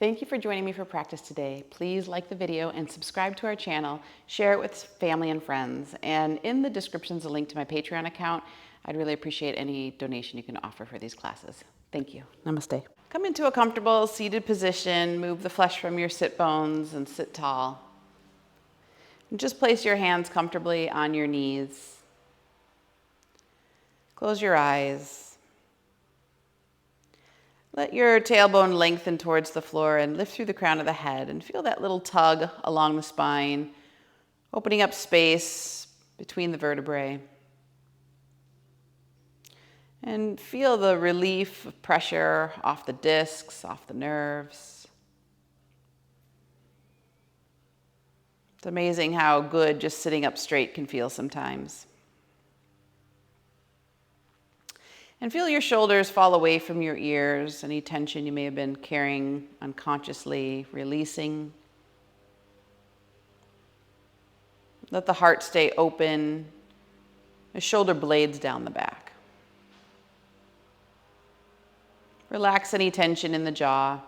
Thank you for joining me for practice today. Please like the video and subscribe to our channel. Share it with family and friends. And in the description is a link to my Patreon account. I'd really appreciate any donation you can offer for these classes. Thank you. Namaste. Come into a comfortable seated position. Move the flesh from your sit bones and sit tall. And just place your hands comfortably on your knees. Close your eyes. Let your tailbone lengthen towards the floor and lift through the crown of the head and feel that little tug along the spine, opening up space between the vertebrae. And feel the relief of pressure off the discs, off the nerves. It's amazing how good just sitting up straight can feel sometimes. And feel your shoulders fall away from your ears, any tension you may have been carrying unconsciously, releasing. Let the heart stay open, the shoulder blades down the back. Relax any tension in the jaw.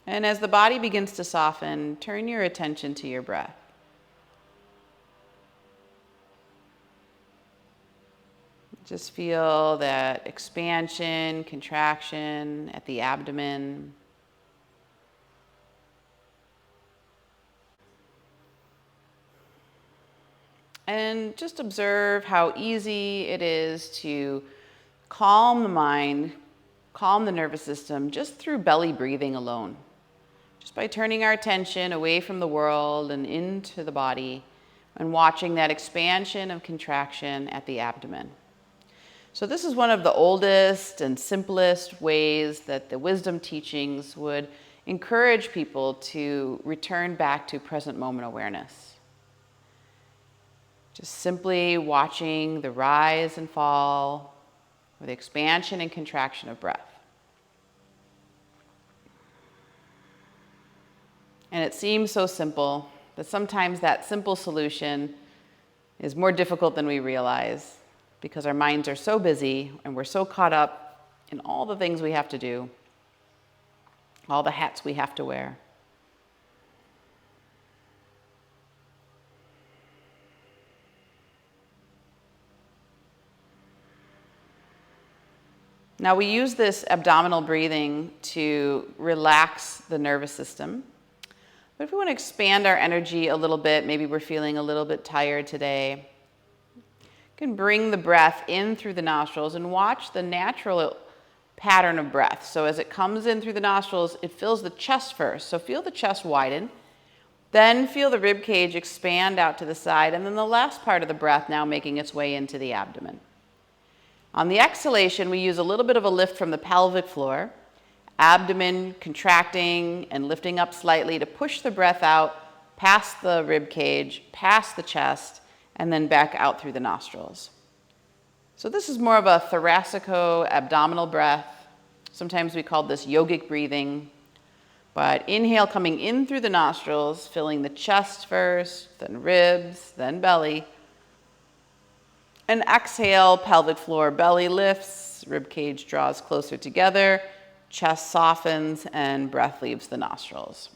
And as the body begins to soften, turn your attention to your breath. Just feel that expansion, contraction at the abdomen. And just observe how easy it is to calm the mind, calm the nervous system just through belly breathing alone. Just by turning our attention away from the world and into the body and watching that expansion and contraction at the abdomen. So this is one of the oldest and simplest ways that the wisdom teachings would encourage people to return back to present moment awareness. Just simply watching the rise and fall or the expansion and contraction of breath. And it seems so simple, but sometimes that simple solution is more difficult than we realize because our minds are so busy and we're so caught up in all the things we have to do, all the hats we have to wear. Now we use this abdominal breathing to relax the nervous system. But if we want to expand our energy a little bit, maybe we're feeling a little bit tired today, you can bring the breath in through the nostrils and watch the natural pattern of breath. So as it comes in through the nostrils, it fills the chest first. So feel the chest widen, then feel the rib cage expand out to the side, and then the last part of the breath now making its way into the abdomen. On the exhalation, we use a little bit of a lift from the pelvic floor, abdomen contracting and lifting up slightly to push the breath out past the rib cage, past the chest, and then back out through the nostrils. So this is more of a thoracico-abdominal breath. Sometimes we call this yogic breathing. But inhale coming in through the nostrils, filling the chest first, then ribs, then belly. And exhale, pelvic floor, belly lifts, rib cage draws closer together, chest softens, and breath leaves the nostrils.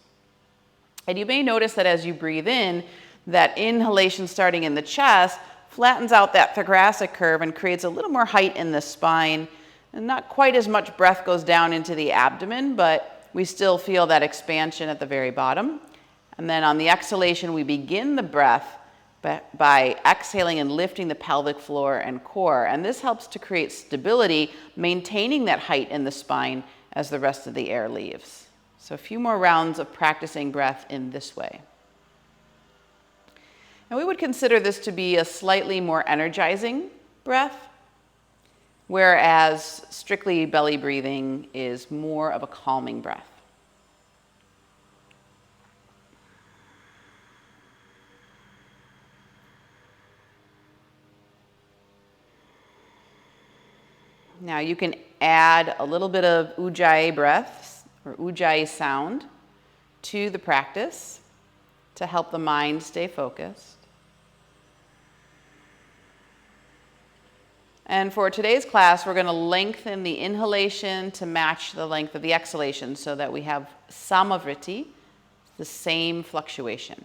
And you may notice that as you breathe in, that inhalation starting in the chest flattens out that thoracic curve and creates a little more height in the spine. And not quite as much breath goes down into the abdomen, but we still feel that expansion at the very bottom. And then on the exhalation, we begin the breath by exhaling and lifting the pelvic floor and core. And this helps to create stability, maintaining that height in the spine as the rest of the air leaves. So a few more rounds of practicing breath in this way. And we would consider this to be a slightly more energizing breath, whereas strictly belly breathing is more of a calming breath. Now you can add a little bit of ujjayi breaths or ujjayi sound to the practice to help the mind stay focused. And for today's class, we're going to lengthen the inhalation to match the length of the exhalation so that we have samavriti, the same fluctuation.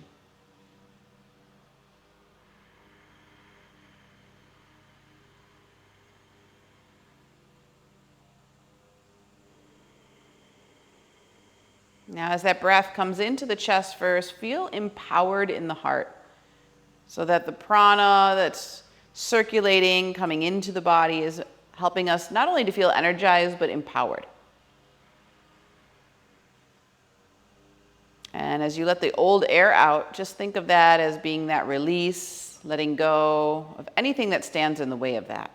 Now, as that breath comes into the chest first, feel empowered in the heart so that the prana that's circulating, coming into the body is helping us not only to feel energized, but empowered. And as you let the old air out, just think of that as being that release, letting go of anything that stands in the way of that.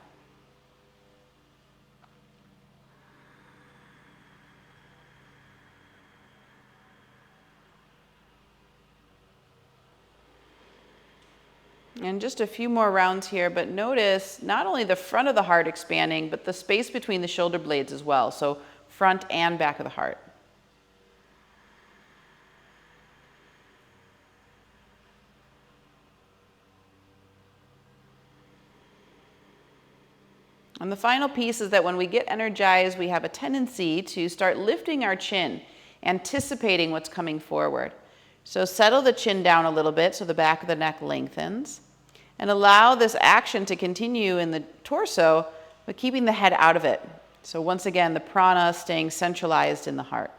And just a few more rounds here, but notice not only the front of the heart expanding, but the space between the shoulder blades as well. So front and back of the heart. And the final piece is that when we get energized, we have a tendency to start lifting our chin, anticipating what's coming forward. So settle the chin down a little bit so the back of the neck lengthens. And allow this action to continue in the torso, but keeping the head out of it. So once again, the prana staying centralized in the heart.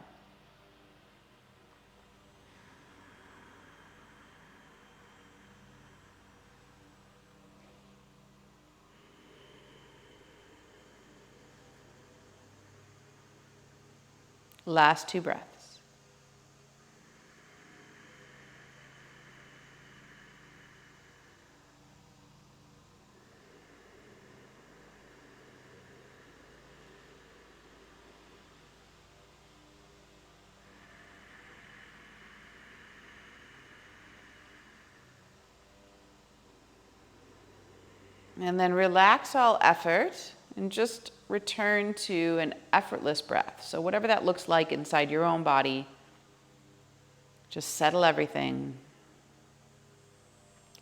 Last two breaths. And then relax all effort and just return to an effortless breath. So whatever that looks like inside your own body, just settle everything.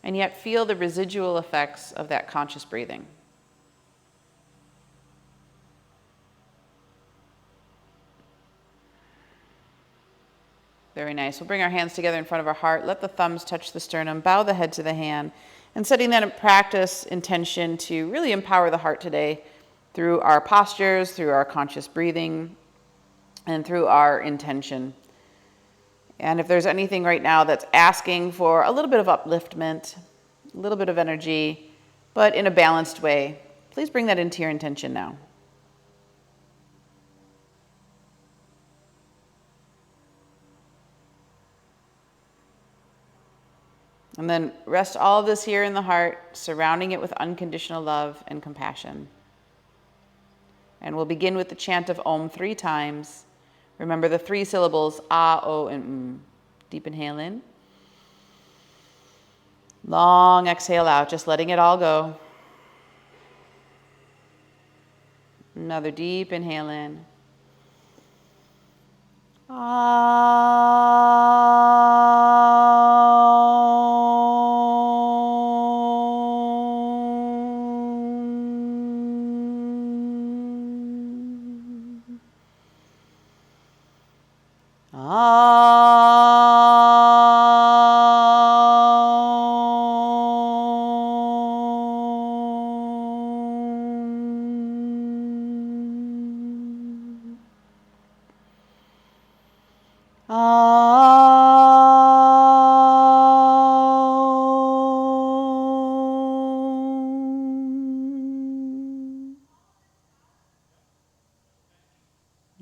And yet feel the residual effects of that conscious breathing. Very nice. We'll bring our hands together in front of our heart. Let the thumbs touch the sternum. Bow the head to the hand. And setting that in practice intention to really empower the heart today through our postures, through our conscious breathing, and through our intention. And if there's anything right now that's asking for a little bit of upliftment, a little bit of energy, but in a balanced way, please bring that into your intention now. And then rest all of this here in the heart, surrounding it with unconditional love and compassion. And we'll begin with the chant of Om 3 times. Remember the 3 syllables, A, O, and M. Deep inhale in. Long exhale out, just letting it all go. Another deep inhale in.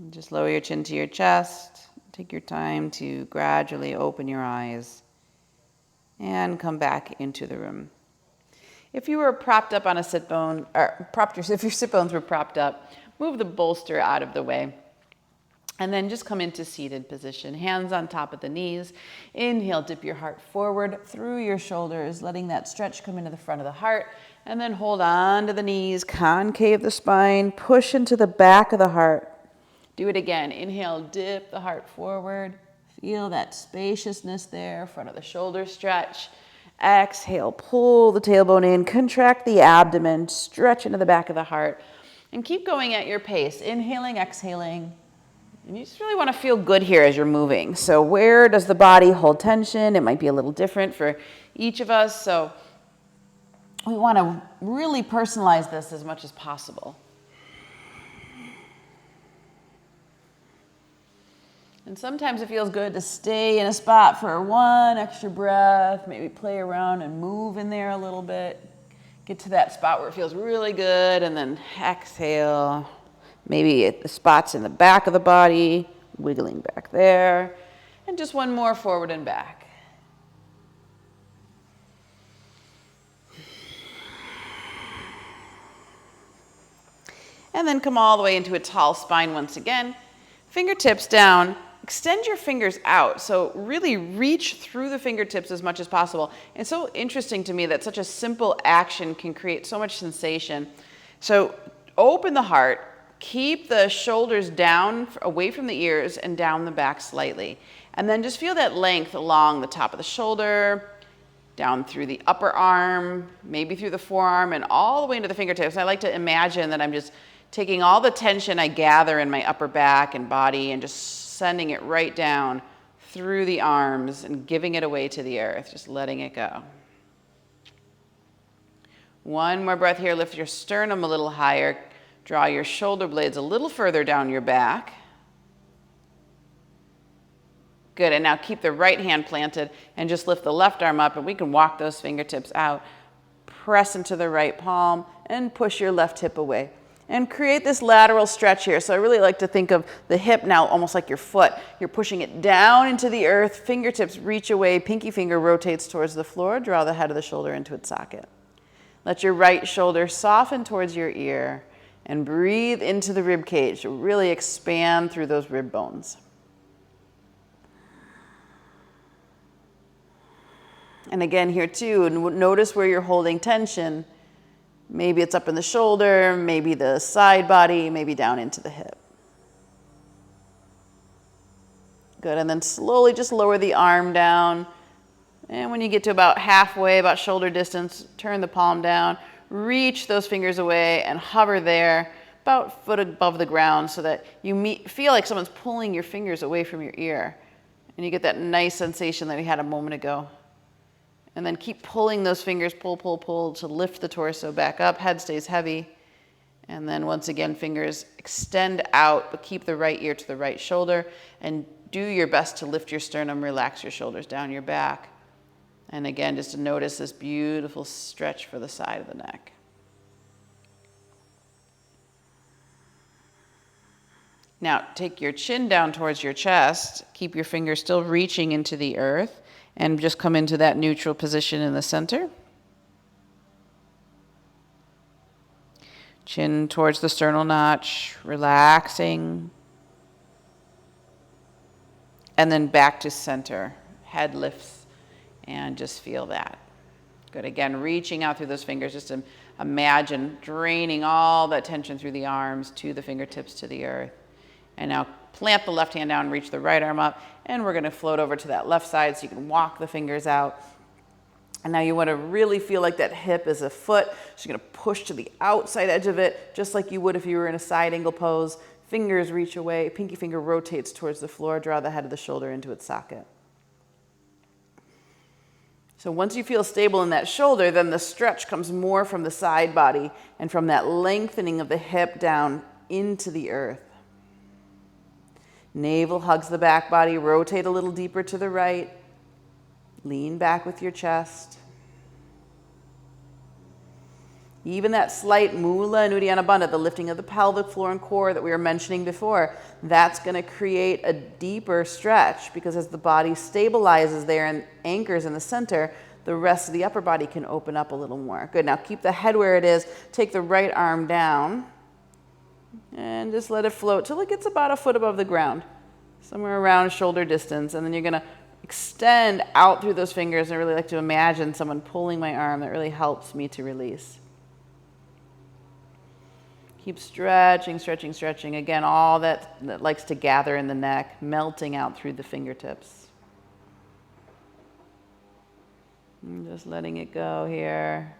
Just lower your chin to your chest. Take your time to gradually open your eyes and come back into the room. If you were propped up on a sit bone, or if your sit bones were propped up, move the bolster out of the way. And then just come into seated position, hands on top of the knees. Inhale, dip your heart forward through your shoulders, letting that stretch come into the front of the heart. And then hold on to the knees, concave the spine, push into the back of the heart. Do it again. Inhale, dip the heart forward. Feel that spaciousness there, front of the shoulder stretch. Exhale, pull the tailbone in, contract the abdomen, stretch into the back of the heart, and keep going at your pace. Inhaling, exhaling. And you just really want to feel good here as you're moving. So where does the body hold tension? It might be a little different for each of us. So we want to really personalize this as much as possible. And sometimes it feels good to stay in a spot for one extra breath, maybe play around and move in there a little bit. Get to that spot where it feels really good, and then exhale. Maybe at the spots in the back of the body, wiggling back there. And just one more forward and back. And then come all the way into a tall spine once again. Fingertips down. Extend your fingers out, so really reach through the fingertips as much as possible. It's so interesting to me that such a simple action can create so much sensation. So open the heart, keep the shoulders down, away from the ears, and down the back slightly. And then just feel that length along the top of the shoulder, down through the upper arm, maybe through the forearm, and all the way into the fingertips. I like to imagine that I'm just taking all the tension I gather in my upper back and body and just sending it right down through the arms and giving it away to the earth, just letting it go. One more breath here. Lift your sternum a little higher. Draw your shoulder blades a little further down your back. Good, and now keep the right hand planted and just lift the left arm up, and we can walk those fingertips out. Press into the right palm and push your left hip away. And create this lateral stretch here. So I really like to think of the hip now almost like your foot. You're pushing it down into the earth, fingertips reach away, pinky finger rotates towards the floor, draw the head of the shoulder into its socket. Let your right shoulder soften towards your ear and breathe into the rib cage to really expand through those rib bones. And again here too, notice where you're holding tension. Maybe it's up in the shoulder, maybe the side body, maybe down into the hip. Good, and then slowly just lower the arm down. And when you get to about halfway, about shoulder distance, turn the palm down, reach those fingers away and hover there, about a foot above the ground so that you feel like someone's pulling your fingers away from your ear. And you get that nice sensation that we had a moment ago. And then keep pulling those fingers, pull, pull, pull, to lift the torso back up. Head stays heavy. And then once again, fingers extend out, but keep the right ear to the right shoulder. And do your best to lift your sternum, relax your shoulders down your back. And again, just to notice this beautiful stretch for the side of the neck. Now, take your chin down towards your chest. Keep your fingers still reaching into the earth. And just come into that neutral position in the center. Chin towards the sternal notch, relaxing. And then back to center. Head lifts and just feel that. Good, again, reaching out through those fingers. Just imagine draining all that tension through the arms to the fingertips to the earth. And now plant the left hand down, reach the right arm up, and we're going to float over to that left side so you can walk the fingers out. And now you want to really feel like that hip is a foot. So you're going to push to the outside edge of it, just like you would if you were in a side angle pose. Fingers reach away, pinky finger rotates towards the floor, draw the head of the shoulder into its socket. So once you feel stable in that shoulder, then the stretch comes more from the side body and from that lengthening of the hip down into the earth. Navel hugs the back body, rotate a little deeper to the right. Lean back with your chest. Even that slight Mula and Uddiyana Bandha, the lifting of the pelvic floor and core that we were mentioning before, that's going to create a deeper stretch because as the body stabilizes there and anchors in the center, the rest of the upper body can open up a little more. Good, now keep the head where it is. Take the right arm down. And just let it float till it gets about a foot above the ground, somewhere around shoulder distance. And then you're going to extend out through those fingers. I really like to imagine someone pulling my arm. That really helps me to release. Keep stretching, stretching, stretching. Again, all that likes to gather in the neck, melting out through the fingertips. And just letting it go here.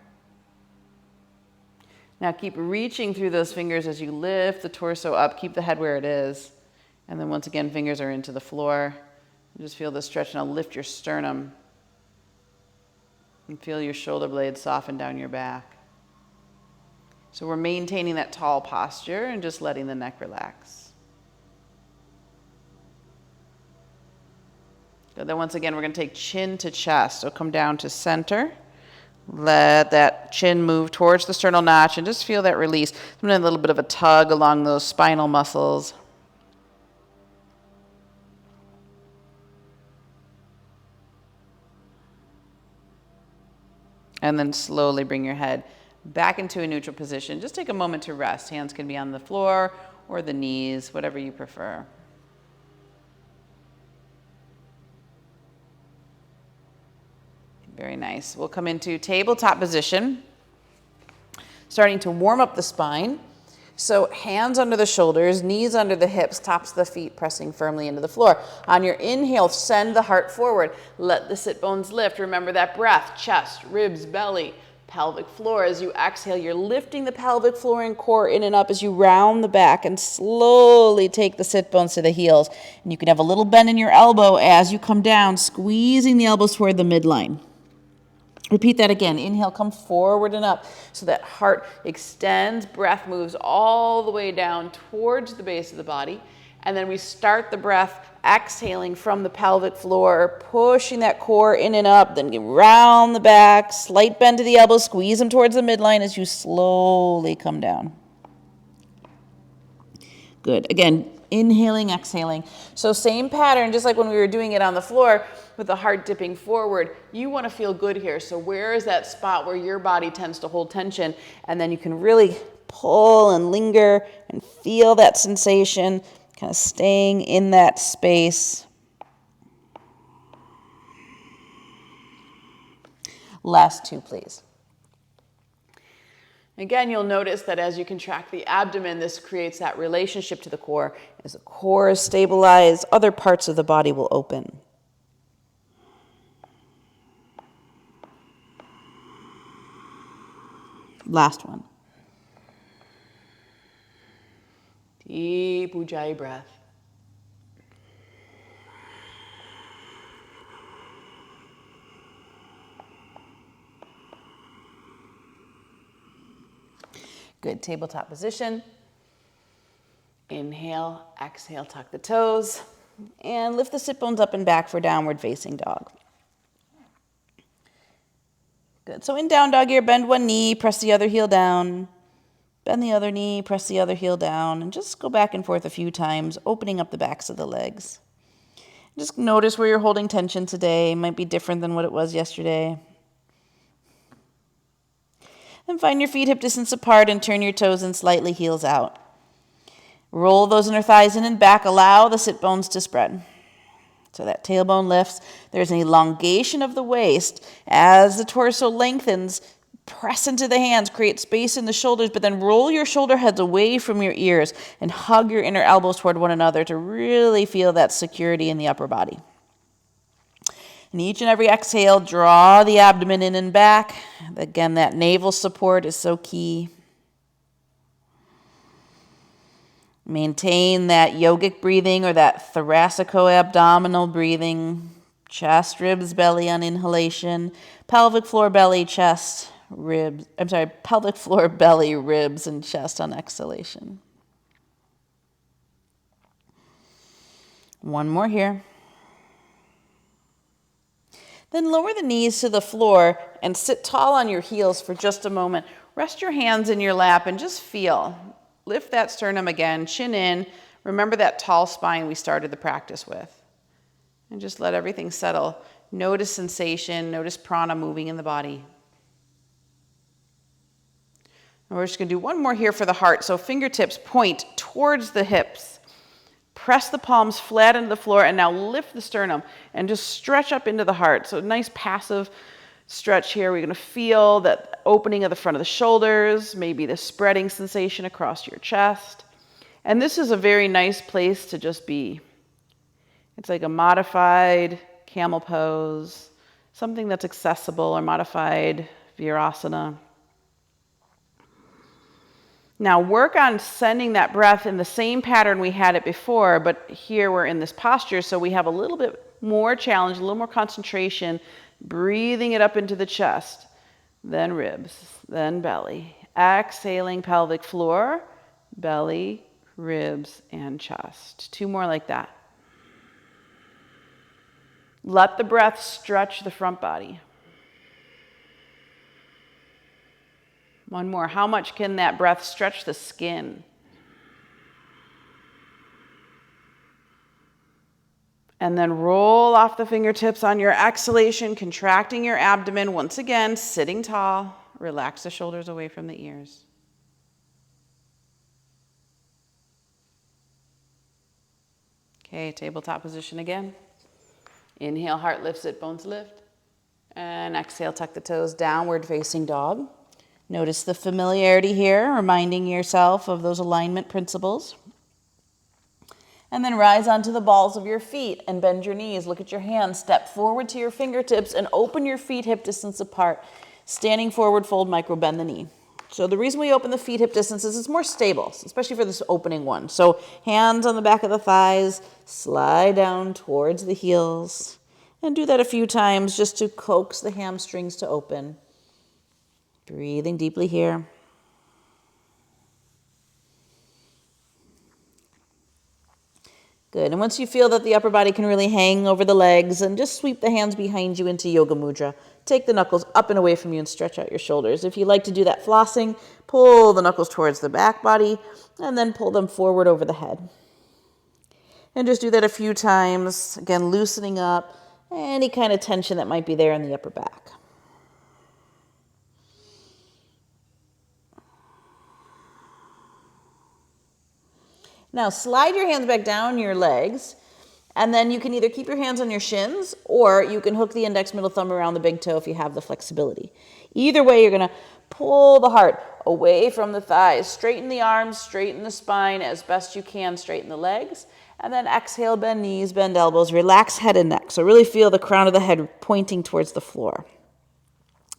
Now keep reaching through those fingers as you lift the torso up. Keep the head where it is. And then once again, fingers are into the floor. Just feel the stretch. Now lift your sternum. And feel your shoulder blades soften down your back. So we're maintaining that tall posture and just letting the neck relax. Good. Then once again, we're going to take chin to chest. So come down to center. Let that chin move towards the sternal notch and just feel that release. A little bit of a tug along those spinal muscles. And then slowly bring your head back into a neutral position. Just take a moment to rest. Hands can be on the floor or the knees, whatever you prefer. Very nice. We'll come into tabletop position, starting to warm up the spine. So hands under the shoulders, knees under the hips, tops of the feet pressing firmly into the floor. On your inhale, send the heart forward. Let the sit bones lift. Remember that breath, chest, ribs, belly, pelvic floor. As you exhale, you're lifting the pelvic floor and core in and up as you round the back and slowly take the sit bones to the heels. And you can have a little bend in your elbow as you come down, squeezing the elbows toward the midline. Repeat that again. Inhale, come forward and up so that heart extends, breath moves all the way down towards the base of the body. And then we start the breath exhaling from the pelvic floor, pushing that core in and up, then get round the back, slight bend to the elbows, squeeze them towards the midline as you slowly come down. Good. Again, inhaling, exhaling. So same pattern, just like when we were doing it on the floor with the heart dipping forward. You want to feel good here. So where is that spot where your body tends to hold tension? And then you can really pull and linger and feel that sensation, kind of staying in that space. Last two, please. Again, you'll notice that as you contract the abdomen, this creates that relationship to the core. As the core is stabilized, other parts of the body will open. Last one. Deep Ujjayi breath. Good. Tabletop position. Inhale, exhale, tuck the toes, and lift the sit bones up and back for downward facing dog. Good. So in down dog here, bend one knee, press the other heel down. Bend the other knee, press the other heel down, and just go back and forth a few times, opening up the backs of the legs. Just notice where you're holding tension today. It might be different than what it was yesterday. Then find your feet hip distance apart and turn your toes in slightly, heels out. Roll those inner thighs in and back. Allow the sit bones to spread. So that tailbone lifts. There's an elongation of the waist. As the torso lengthens, press into the hands, create space in the shoulders, but then roll your shoulder heads away from your ears and hug your inner elbows toward one another to really feel that security in the upper body. And each and every exhale, draw the abdomen in and back. Again, that navel support is so key. Maintain that yogic breathing or that thoracico-abdominal breathing. Chest, ribs, belly on inhalation. Pelvic floor, belly, chest, ribs. Pelvic floor, belly, ribs, and chest on exhalation. One more here. Then lower the knees to the floor and sit tall on your heels for just a moment. Rest your hands in your lap and just feel. Lift that sternum again, chin in. Remember that tall spine we started the practice with. And just let everything settle. Notice sensation, notice prana moving in the body. And we're just going to do one more here for the heart. So fingertips point towards the hips. Press the palms flat into the floor and now lift the sternum and just stretch up into the heart. So nice passive stretch here. We're going to feel that opening of the front of the shoulders, maybe the spreading sensation across your chest. And this is a very nice place to just be. It's like a modified camel pose, something that's accessible or modified Virasana. Now work on sending that breath in the same pattern we had it before, but here we're in this posture, so we have a little bit more challenge, a little more concentration, breathing it up into the chest, then ribs, then belly. Exhaling pelvic floor, belly, ribs, and chest. 2 more like that. Let the breath stretch the front body. 1 more. How much can that breath stretch the skin? And then roll off the fingertips on your exhalation, contracting your abdomen. Once again, sitting tall. Relax the shoulders away from the ears. Okay, tabletop position again. Inhale, heart lifts it, bones lift. And exhale, tuck the toes, downward facing dog. Notice the familiarity here, reminding yourself of those alignment principles. And then rise onto the balls of your feet and bend your knees. Look at your hands. Step forward to your fingertips and open your feet hip distance apart. Standing forward, fold, micro, bend the knee. So the reason we open the feet hip distance is it's more stable, especially for this opening one. So hands on the back of the thighs, slide down towards the heels. And do that a few times just to coax the hamstrings to open. Breathing deeply here. Good. And once you feel that the upper body can really hang over the legs, and just sweep the hands behind you into Yoga Mudra. Take the knuckles up and away from you and stretch out your shoulders. If you like to do that flossing, pull the knuckles towards the back body and then pull them forward over the head. And just do that a few times, again, loosening up any kind of tension that might be there in the upper back. Now slide your hands back down your legs, and then you can either keep your hands on your shins or you can hook the index middle thumb around the big toe if you have the flexibility. Either way, you're going to pull the heart away from the thighs, straighten the arms, straighten the spine as best you can, straighten the legs, and then exhale, bend knees, bend elbows, relax head and neck. So really feel the crown of the head pointing towards the floor.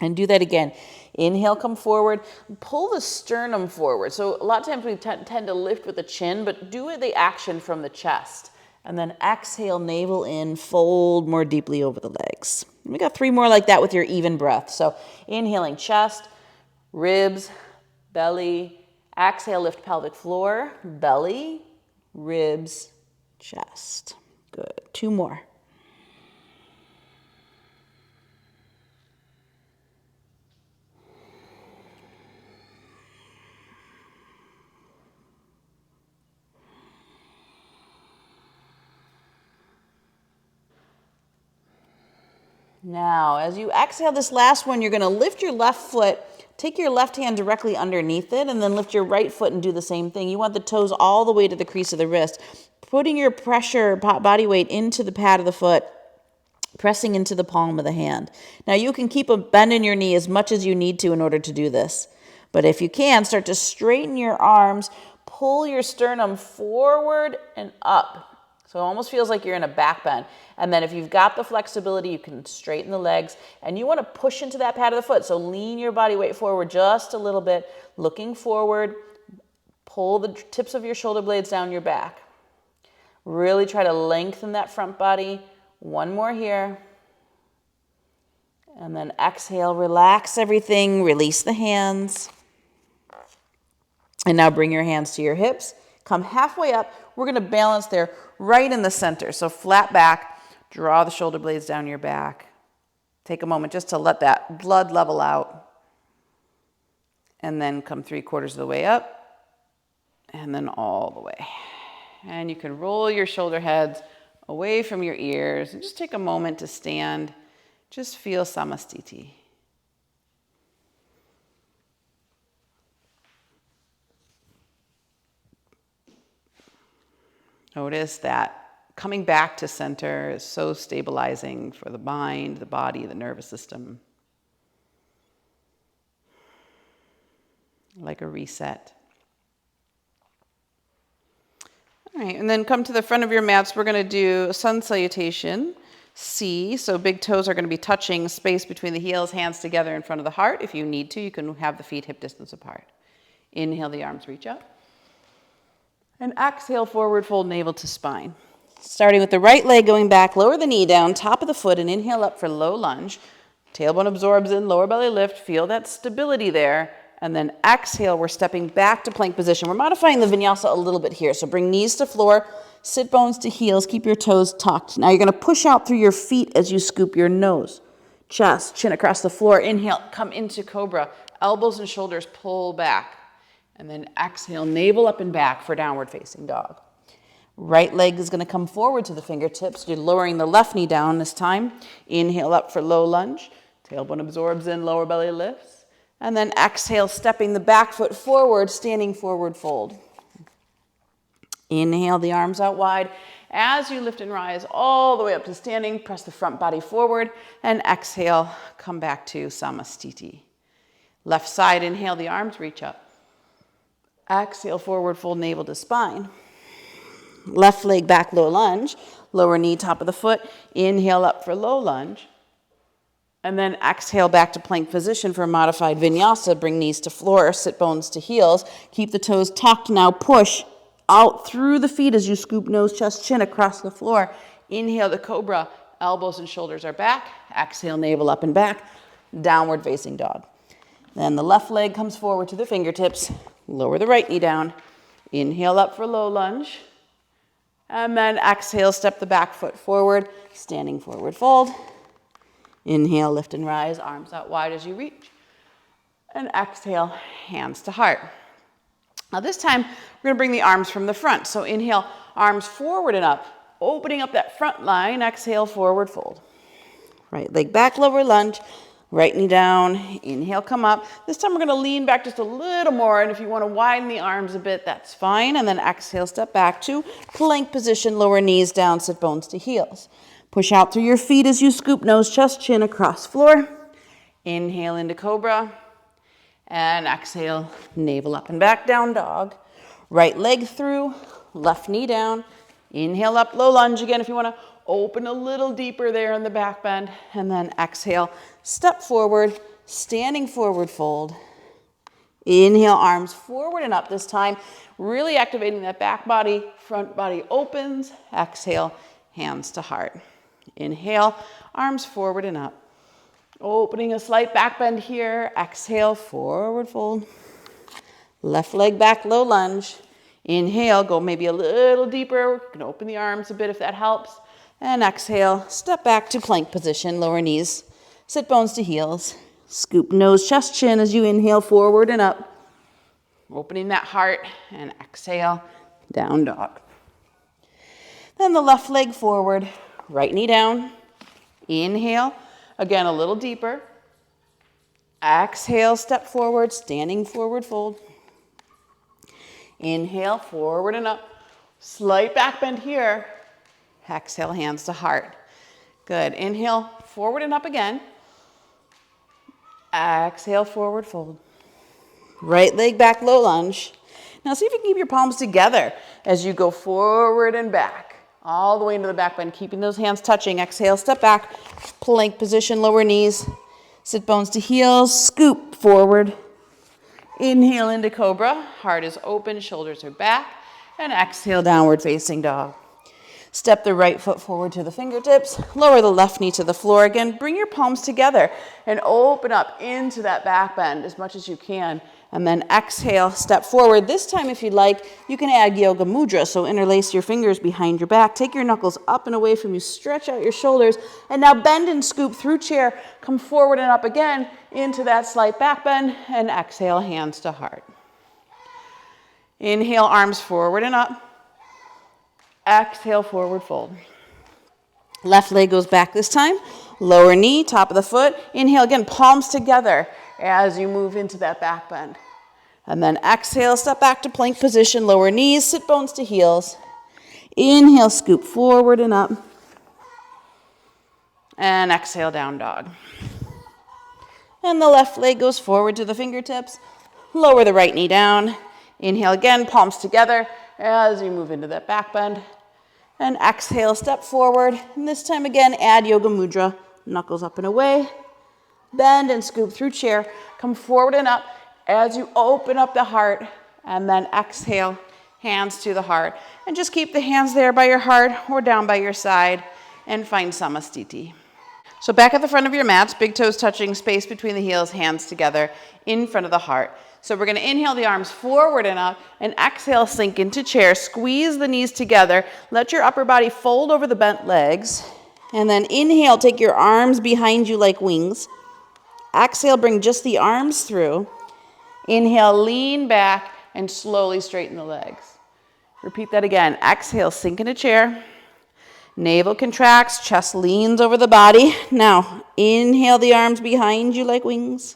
And do that again. Inhale, come forward. Pull the sternum forward. So a lot of times we tend to lift with the chin, but do the action from the chest. And then exhale, navel in, fold more deeply over the legs. And we got 3 more like that with your even breath. So inhaling, chest, ribs, belly. Exhale, lift pelvic floor, belly, ribs, chest. Good. 2 more. Now, as you exhale this last one, you're going to lift your left foot, take your left hand directly underneath it, and then lift your right foot and do the same thing. You want the toes all the way to the crease of the wrist, putting your pressure, body weight into the pad of the foot, pressing into the palm of the hand. Now, you can keep a bend in your knee as much as you need to in order to do this. But if you can, start to straighten your arms, pull your sternum forward and up. So it almost feels like you're in a back bend. And then if you've got the flexibility, you can straighten the legs. And you want to push into that pad of the foot. So lean your body weight forward just a little bit, looking forward. Pull the tips of your shoulder blades down your back. Really try to lengthen that front body. 1 more here. And then exhale, relax everything, release the hands. And now bring your hands to your hips. Come halfway up. We're going to balance there right in the center. So flat back, draw the shoulder blades down your back. Take a moment just to let that blood level out. And then come 3/4 of the way up. And then all the way. And you can roll your shoulder heads away from your ears. And just take a moment to stand. Just feel Samastiti. Notice that coming back to center is so stabilizing for the mind, the body, the nervous system. Like a reset. All right, and then come to the front of your mats. We're going to do a sun salutation. C, so big toes are going to be touching space between the heels, hands together in front of the heart. If you need to, you can have the feet hip distance apart. Inhale, the arms reach up. And exhale, forward fold navel to spine. Starting with the right leg going back, lower the knee down, top of the foot, and inhale up for low lunge. Tailbone absorbs in, lower belly lift, feel that stability there. And then exhale, we're stepping back to plank position. We're modifying the vinyasa a little bit here. So bring knees to floor, sit bones to heels, keep your toes tucked. Now you're going to push out through your feet as you scoop your nose, chest, chin across the floor. Inhale, come into cobra. Elbows and shoulders pull back. And then exhale, navel up and back for downward facing dog. Right leg is going to come forward to the fingertips. You're lowering the left knee down this time. Inhale up for low lunge. Tailbone absorbs in, lower belly lifts. And then exhale, stepping the back foot forward, standing forward fold. Inhale, the arms out wide. As you lift and rise all the way up to standing, press the front body forward. And exhale, come back to Samastiti. Left side, inhale, the arms reach up. Exhale, forward fold navel to spine. Left leg back, low lunge. Lower knee, top of the foot. Inhale up for low lunge. And then exhale back to plank position for a modified vinyasa. Bring knees to floor, sit bones to heels. Keep the toes tucked. Now push out through the feet as you scoop nose, chest, chin across the floor. Inhale the cobra. Elbows and shoulders are back. Exhale, navel up and back. Downward facing dog. Then the left leg comes forward to the fingertips. Lower the right knee down. Inhale up for low lunge. And then exhale, step the back foot forward, standing forward fold. Inhale, lift and rise, arms out wide as you reach. And exhale, hands to heart. Now this time, we're going to bring the arms from the front. So inhale, arms forward and up, opening up that front line. Exhale, forward fold. Right leg back, lower lunge. Right knee down, inhale, come up. This time we're going to lean back just a little more, and if you want to widen the arms a bit, that's fine. And then exhale, step back to plank position, lower knees down, sit bones to heels. Push out through your feet as you scoop nose, chest, chin across floor. Inhale into cobra, and exhale, navel up and back, down dog. Right leg through, left knee down. Inhale up, low lunge again if you want to open a little deeper there in the back bend, and then exhale, step forward, standing forward fold. Inhale, arms forward and up this time, really activating that back body, front body opens. Exhale, hands to heart. Inhale, arms forward and up. Opening a slight back bend here. Exhale, forward fold. Left leg back, low lunge. Inhale, go maybe a little deeper. You can open the arms a bit if that helps. And exhale, step back to plank position, lower knees, sit bones to heels. Scoop nose, chest, chin as you inhale forward and up. Opening that heart, and exhale, down dog. Then the left leg forward, right knee down. Inhale, again a little deeper. Exhale, step forward, standing forward fold. Inhale, forward and up. Slight back bend here. Exhale, hands to heart. Good. Inhale, forward and up again. Exhale, forward fold. Right leg back, low lunge. Now see if you can keep your palms together as you go forward and back. All the way into the back bend, keeping those hands touching. Exhale, step back, plank position, lower knees. Sit bones to heels, scoop forward. Inhale into cobra. Heart is open, shoulders are back. And exhale, downward facing dog. Step the right foot forward to the fingertips. Lower the left knee to the floor again. Bring your palms together and open up into that back bend as much as you can. And then exhale, step forward. This time, if you'd like, you can add yoga mudra. So interlace your fingers behind your back. Take your knuckles up and away from you. Stretch out your shoulders. And now bend and scoop through chair. Come forward and up again into that slight back bend. And exhale, hands to heart. Inhale, arms forward and up. Exhale, forward fold. Left leg goes back this time. Lower knee, top of the foot. Inhale again, palms together as you move into that back bend. And then exhale, step back to plank position. Lower knees, sit bones to heels. Inhale, scoop forward and up. And exhale, down dog. And the left leg goes forward to the fingertips. Lower the right knee down. Inhale again, palms together as you move into that back bend. And exhale, step forward. And this time again, add yoga mudra. Knuckles up and away. Bend and scoop through chair. Come forward and up as you open up the heart. And then exhale, hands to the heart. And just keep the hands there by your heart or down by your side. And find Samastiti. So back at the front of your mats, big toes touching, space between the heels, hands together in front of the heart. So we're going to inhale the arms forward and up, and exhale, sink into chair. Squeeze the knees together. Let your upper body fold over the bent legs. And then inhale, take your arms behind you like wings. Exhale, bring just the arms through. Inhale, lean back, and slowly straighten the legs. Repeat that again. Exhale, sink into chair. Navel contracts, chest leans over the body. Now, inhale the arms behind you like wings.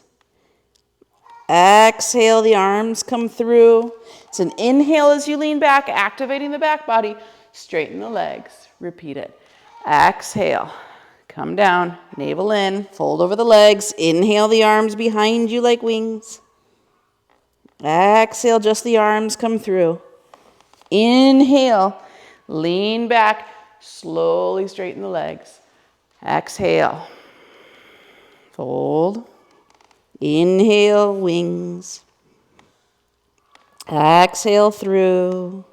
Exhale, the arms come through. It's an inhale as you lean back, activating the back body. Straighten the legs. Repeat it. Exhale, come down, navel in, fold over the legs. Inhale the arms behind you like wings. Exhale, just the arms come through. Inhale, lean back. Slowly straighten the legs. Exhale. Fold. Inhale, wings. Exhale through.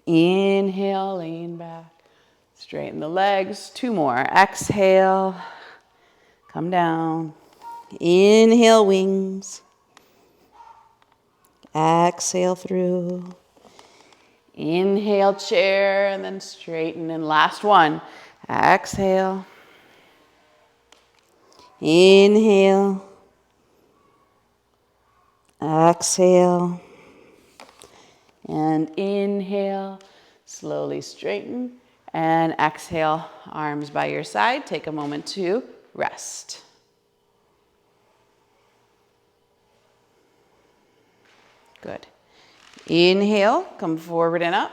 Inhale, lean back. Straighten the legs. 2 more. Exhale. Come down. Inhale, wings. Exhale through. Inhale, chair, and then straighten. And last one. Exhale. Inhale. Exhale. And inhale. Slowly straighten. And exhale, arms by your side. Take a moment to rest. Good. Inhale, come forward and up.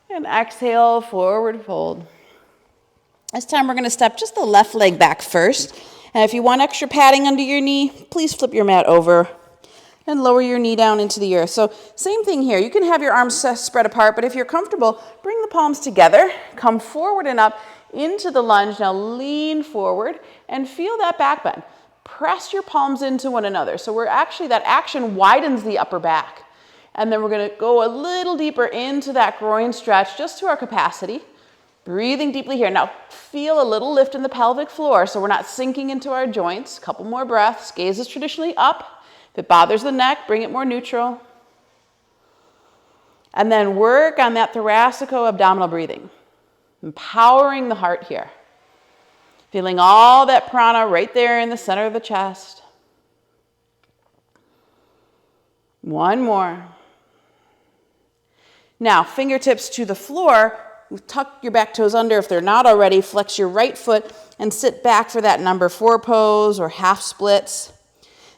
And exhale, forward fold. This time we're going to step just the left leg back first. And if you want extra padding under your knee, please flip your mat over and lower your knee down into the earth. So same thing here. You can have your arms spread apart, but if you're comfortable, bring the palms together. Come forward and up into the lunge. Now lean forward and feel that back bend. Press your palms into one another. So that action widens the upper back. And then we're going to go a little deeper into that groin stretch, just to our capacity. Breathing deeply here. Now feel a little lift in the pelvic floor so we're not sinking into our joints. A couple more breaths. Gaze is traditionally up. If it bothers the neck, bring it more neutral. And then work on that thoracico-abdominal breathing. Empowering the heart here. Feeling all that prana right there in the center of the chest. One more. Now, fingertips to the floor. Tuck your back toes under if they're not already. Flex your right foot and sit back for that number 4 pose or half splits.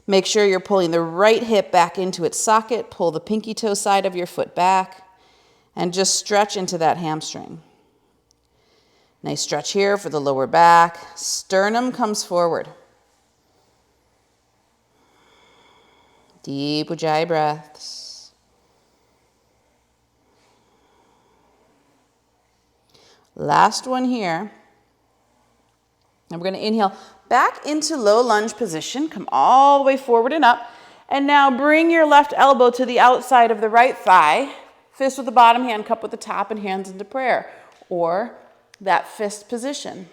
Make sure you're pulling the right hip back into its socket. Pull the pinky toe side of your foot back and just stretch into that hamstring. Nice stretch here for the lower back. Sternum comes forward. Deep Ujjayi breaths. Last one here. And we're going to inhale back into low lunge position. Come all the way forward and up. And now bring your left elbow to the outside of the right thigh. Fist with the bottom, hand cup with the top, and hands into prayer. Or that fist position.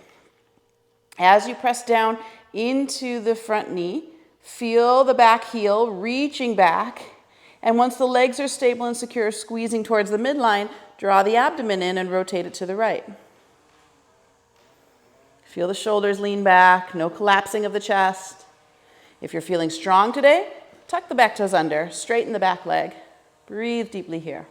As you press down into the front knee, feel the back heel reaching back. And once the legs are stable and secure, squeezing towards the midline, draw the abdomen in and rotate it to the right. Feel the shoulders lean back, no collapsing of the chest. If you're feeling strong today, tuck the back toes under, straighten the back leg. Breathe deeply here.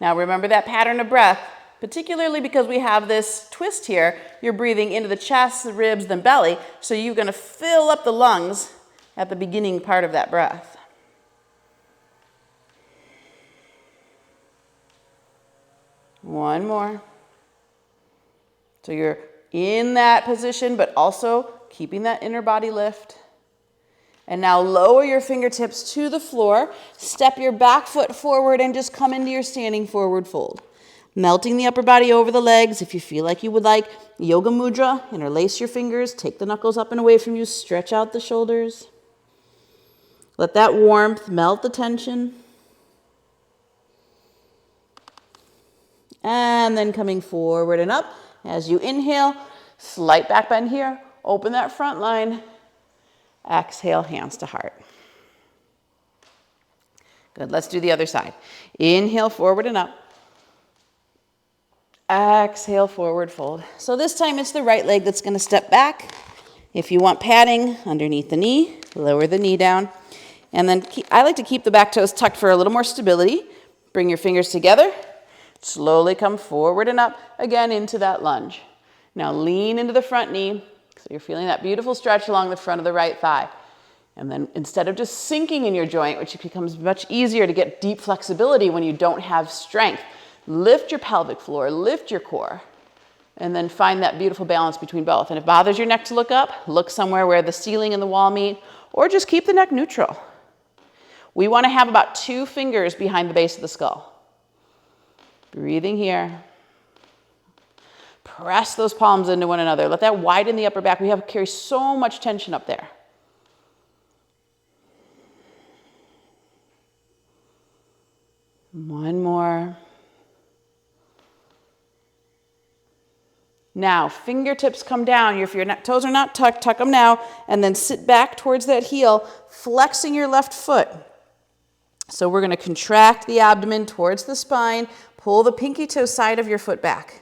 Now remember that pattern of breath, particularly because we have this twist here. You're breathing into the chest, the ribs, then belly, so you're going to fill up the lungs at the beginning part of that breath. One more. So you're in that position, but also keeping that inner body lift. And now lower your fingertips to the floor. Step your back foot forward and just come into your standing forward fold. Melting the upper body over the legs. If you feel like you would like yoga mudra, interlace your fingers, take the knuckles up and away from you, stretch out the shoulders. Let that warmth melt the tension. And then coming forward and up. As you inhale, slight back bend here. Open that front line. Exhale, hands to heart. Good, let's do the other side. Inhale, forward and up. Exhale, forward fold. So this time it's the right leg that's going to step back. If you want padding underneath the knee, lower the knee down. And then I like to keep the back toes tucked for a little more stability. Bring your fingers together. Slowly come forward and up, again into that lunge. Now lean into the front knee. So you're feeling that beautiful stretch along the front of the right thigh. And then instead of just sinking in your joint, which becomes much easier to get deep flexibility when you don't have strength, lift your pelvic floor, lift your core, and then find that beautiful balance between both. And if it bothers your neck to look up, look somewhere where the ceiling and the wall meet, or just keep the neck neutral. We want to have about 2 fingers behind the base of the skull. Breathing here. Press those palms into one another. Let that widen the upper back. We carry so much tension up there. One more. Now, fingertips come down. If your toes are not tucked, tuck them now. And then sit back towards that heel, flexing your left foot. So we're going to contract the abdomen towards the spine. Pull the pinky toe side of your foot back.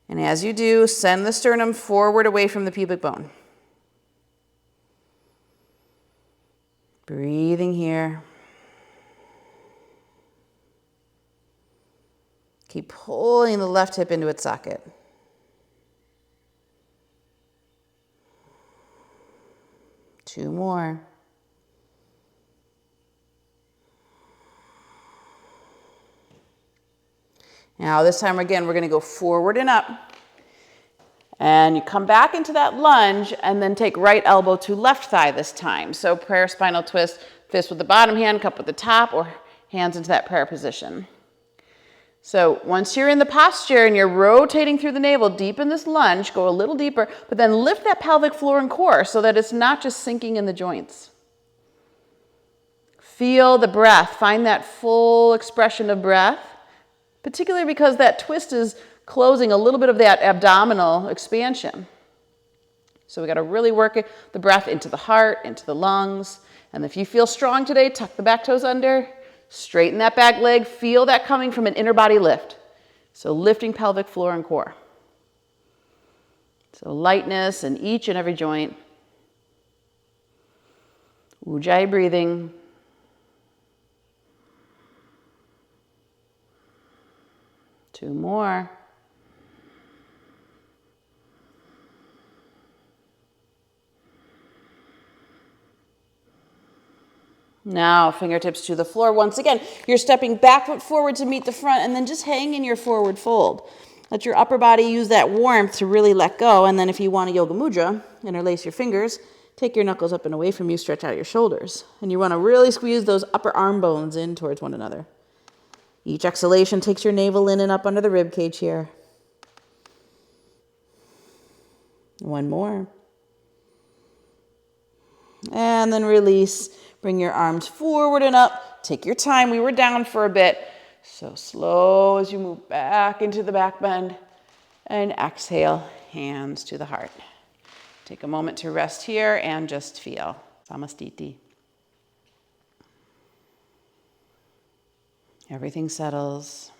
And as you do, send the sternum forward away from the pubic bone. Breathing here. Keep pulling the left hip into its socket. Two more. Now this time again, we're going to go forward and up. And you come back into that lunge and then take right elbow to left thigh this time. So prayer spinal twist, fist with the bottom hand, cup with the top, or hands into that prayer position. So once you're in the posture and you're rotating through the navel, deepen this lunge, go a little deeper, but then lift that pelvic floor and core so that it's not just sinking in the joints. Feel the breath. Find that full expression of breath, particularly because that twist is closing a little bit of that abdominal expansion. So we got to really work the breath into the heart, into the lungs. And if you feel strong today, tuck the back toes under. Straighten that back leg. Feel that coming from an inner body lift. So lifting pelvic floor and core. So lightness in each and every joint. Ujjayi breathing. Two more. Now, fingertips to the floor. Once again, you're stepping back foot forward to meet the front and then just hang in your forward fold. Let your upper body use that warmth to really let go. And then if you want a yoga mudra, interlace your fingers, take your knuckles up and away from you, stretch out your shoulders. And you want to really squeeze those upper arm bones in towards one another. Each exhalation takes your navel in and up under the rib cage here. One more. And then release. Bring your arms forward and up. Take your time. We were down for a bit. So slow as you move back into the back bend. And exhale, hands to the heart. Take a moment to rest here and just feel. Samastiti. Everything settles.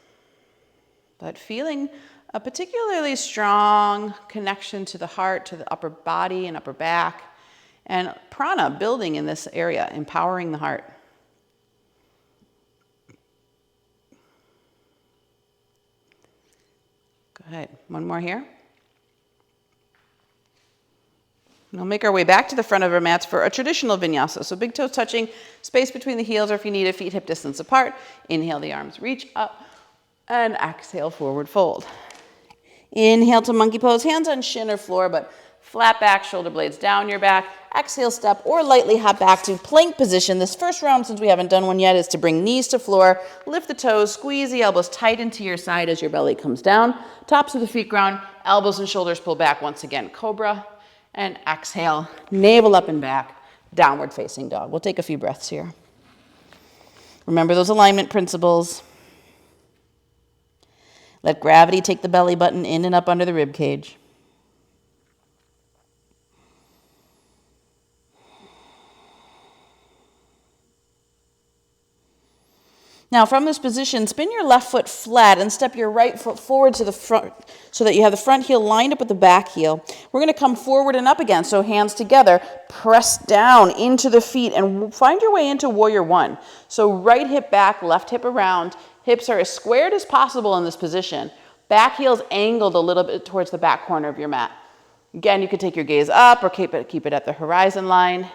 But feeling a particularly strong connection to the heart, to the upper body and upper back. And prana building in this area, empowering the heart. Good. One more here. And we'll make our way back to the front of our mats for a traditional vinyasa. So big toes touching, space between the heels, or if you need it, feet hip distance apart. Inhale, the arms reach up, and exhale, forward fold. Inhale to monkey pose, hands on shin or floor, but Flat back, shoulder blades down your back. Exhale, step or lightly hop back to plank position. This first round, since we haven't done one yet, is to bring knees to floor, lift the toes, squeeze the elbows tight into your side as your belly comes down. Tops of the feet ground, elbows and shoulders pull back once again. Cobra, and exhale, navel up and back, downward facing dog. We'll take a few breaths here. Remember those alignment principles. Let gravity take the belly button in and up under the rib cage. Now from this position, spin your left foot flat and step your right foot forward to the front so that you have the front heel lined up with the back heel. We're going to come forward and up again, so hands together, press down into the feet and find your way into warrior one. So right hip back, left hip around, hips are as squared as possible in this position. Back heel's angled a little bit towards the back corner of your mat. Again, you could take your gaze up or keep it at the horizon line.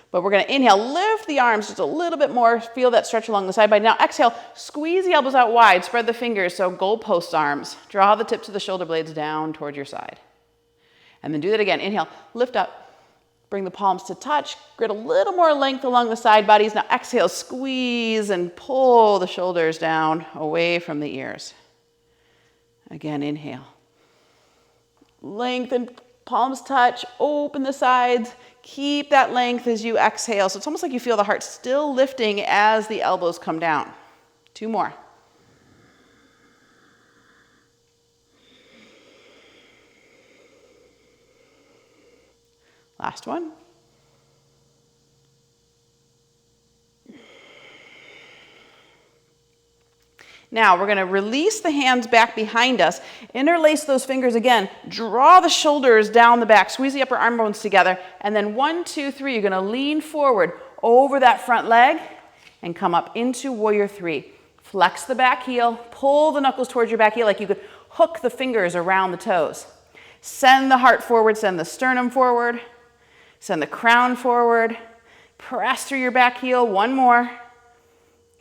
But we're going to inhale, lift the arms just a little bit more, feel that stretch along the side body. Now exhale, squeeze the elbows out wide, spread the fingers, so goalpost arms. Draw the tips of the shoulder blades down toward your side. And then do that again. Inhale, lift up, bring the palms to touch, get a little more length along the side bodies. Now exhale, squeeze and pull the shoulders down away from the ears. Again, inhale. Lengthen, palms touch, open the sides. Keep that length as you exhale. So it's almost like you feel the heart still lifting as the elbows come down. 2 more. Last one. Now we're going to release the hands back behind us, interlace those fingers again, draw the shoulders down the back, squeeze the upper arm bones together, and then 1, 2, 3, you're going to lean forward over that front leg and come up into warrior 3. Flex the back heel, pull the knuckles towards your back heel like you could hook the fingers around the toes. Send the heart forward, send the sternum forward, send the crown forward, press through your back heel, 1 more,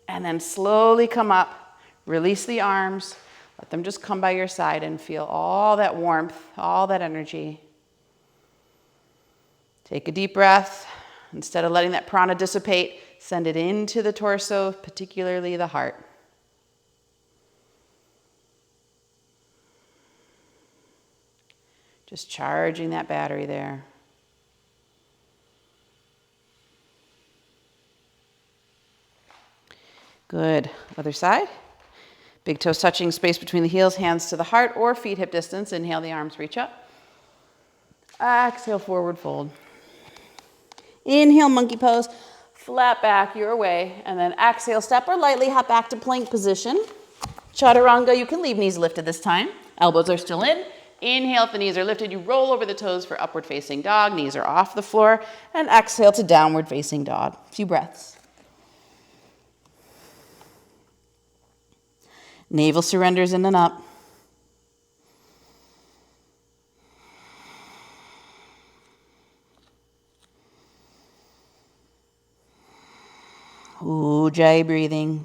and then slowly come up. Release the arms, let them just come by your side and feel all that warmth, all that energy. Take a deep breath. Instead of letting that prana dissipate, send it into the torso, particularly the heart. Just charging that battery there. Good. Other side. Big toes touching, space between the heels, hands to the heart or feet hip distance. Inhale, the arms reach up. Exhale, forward fold. Inhale, monkey pose. Flat back your way. And then exhale, step or lightly hop back to plank position. Chaturanga, you can leave knees lifted this time. Elbows are still in. Inhale, if the knees are lifted, you roll over the toes for upward facing dog. Knees are off the floor. And exhale to downward facing dog. A few breaths. Navel surrenders in and up. Ujjayi breathing.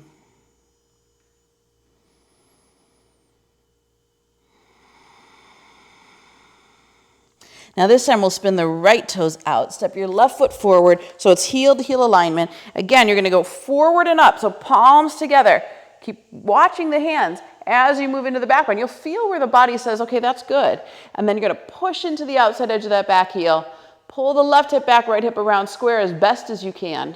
Now this time we'll spin the right toes out. Step your left foot forward so it's heel to heel alignment. Again, you're going to go forward and up, so palms together. Keep watching the hands as you move into the back bend. You'll feel where the body says, okay, that's good. And then you're going to push into the outside edge of that back heel. Pull the left hip back, right hip around, square as best as you can.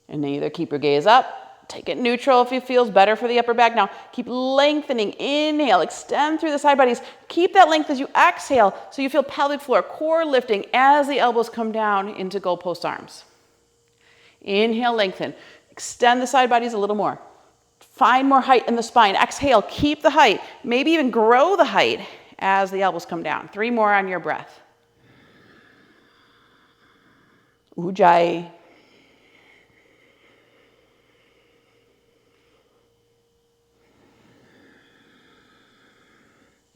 And then either keep your gaze up, take it neutral if it feels better for the upper back. Now keep lengthening. Inhale, extend through the side bodies. Keep that length as you exhale so you feel pelvic floor, core lifting as the elbows come down into goalpost arms. Inhale, lengthen. Extend the side bodies a little more. Find more height in the spine. Exhale, keep the height. Maybe even grow the height as the elbows come down. 3 more on your breath. Ujjayi.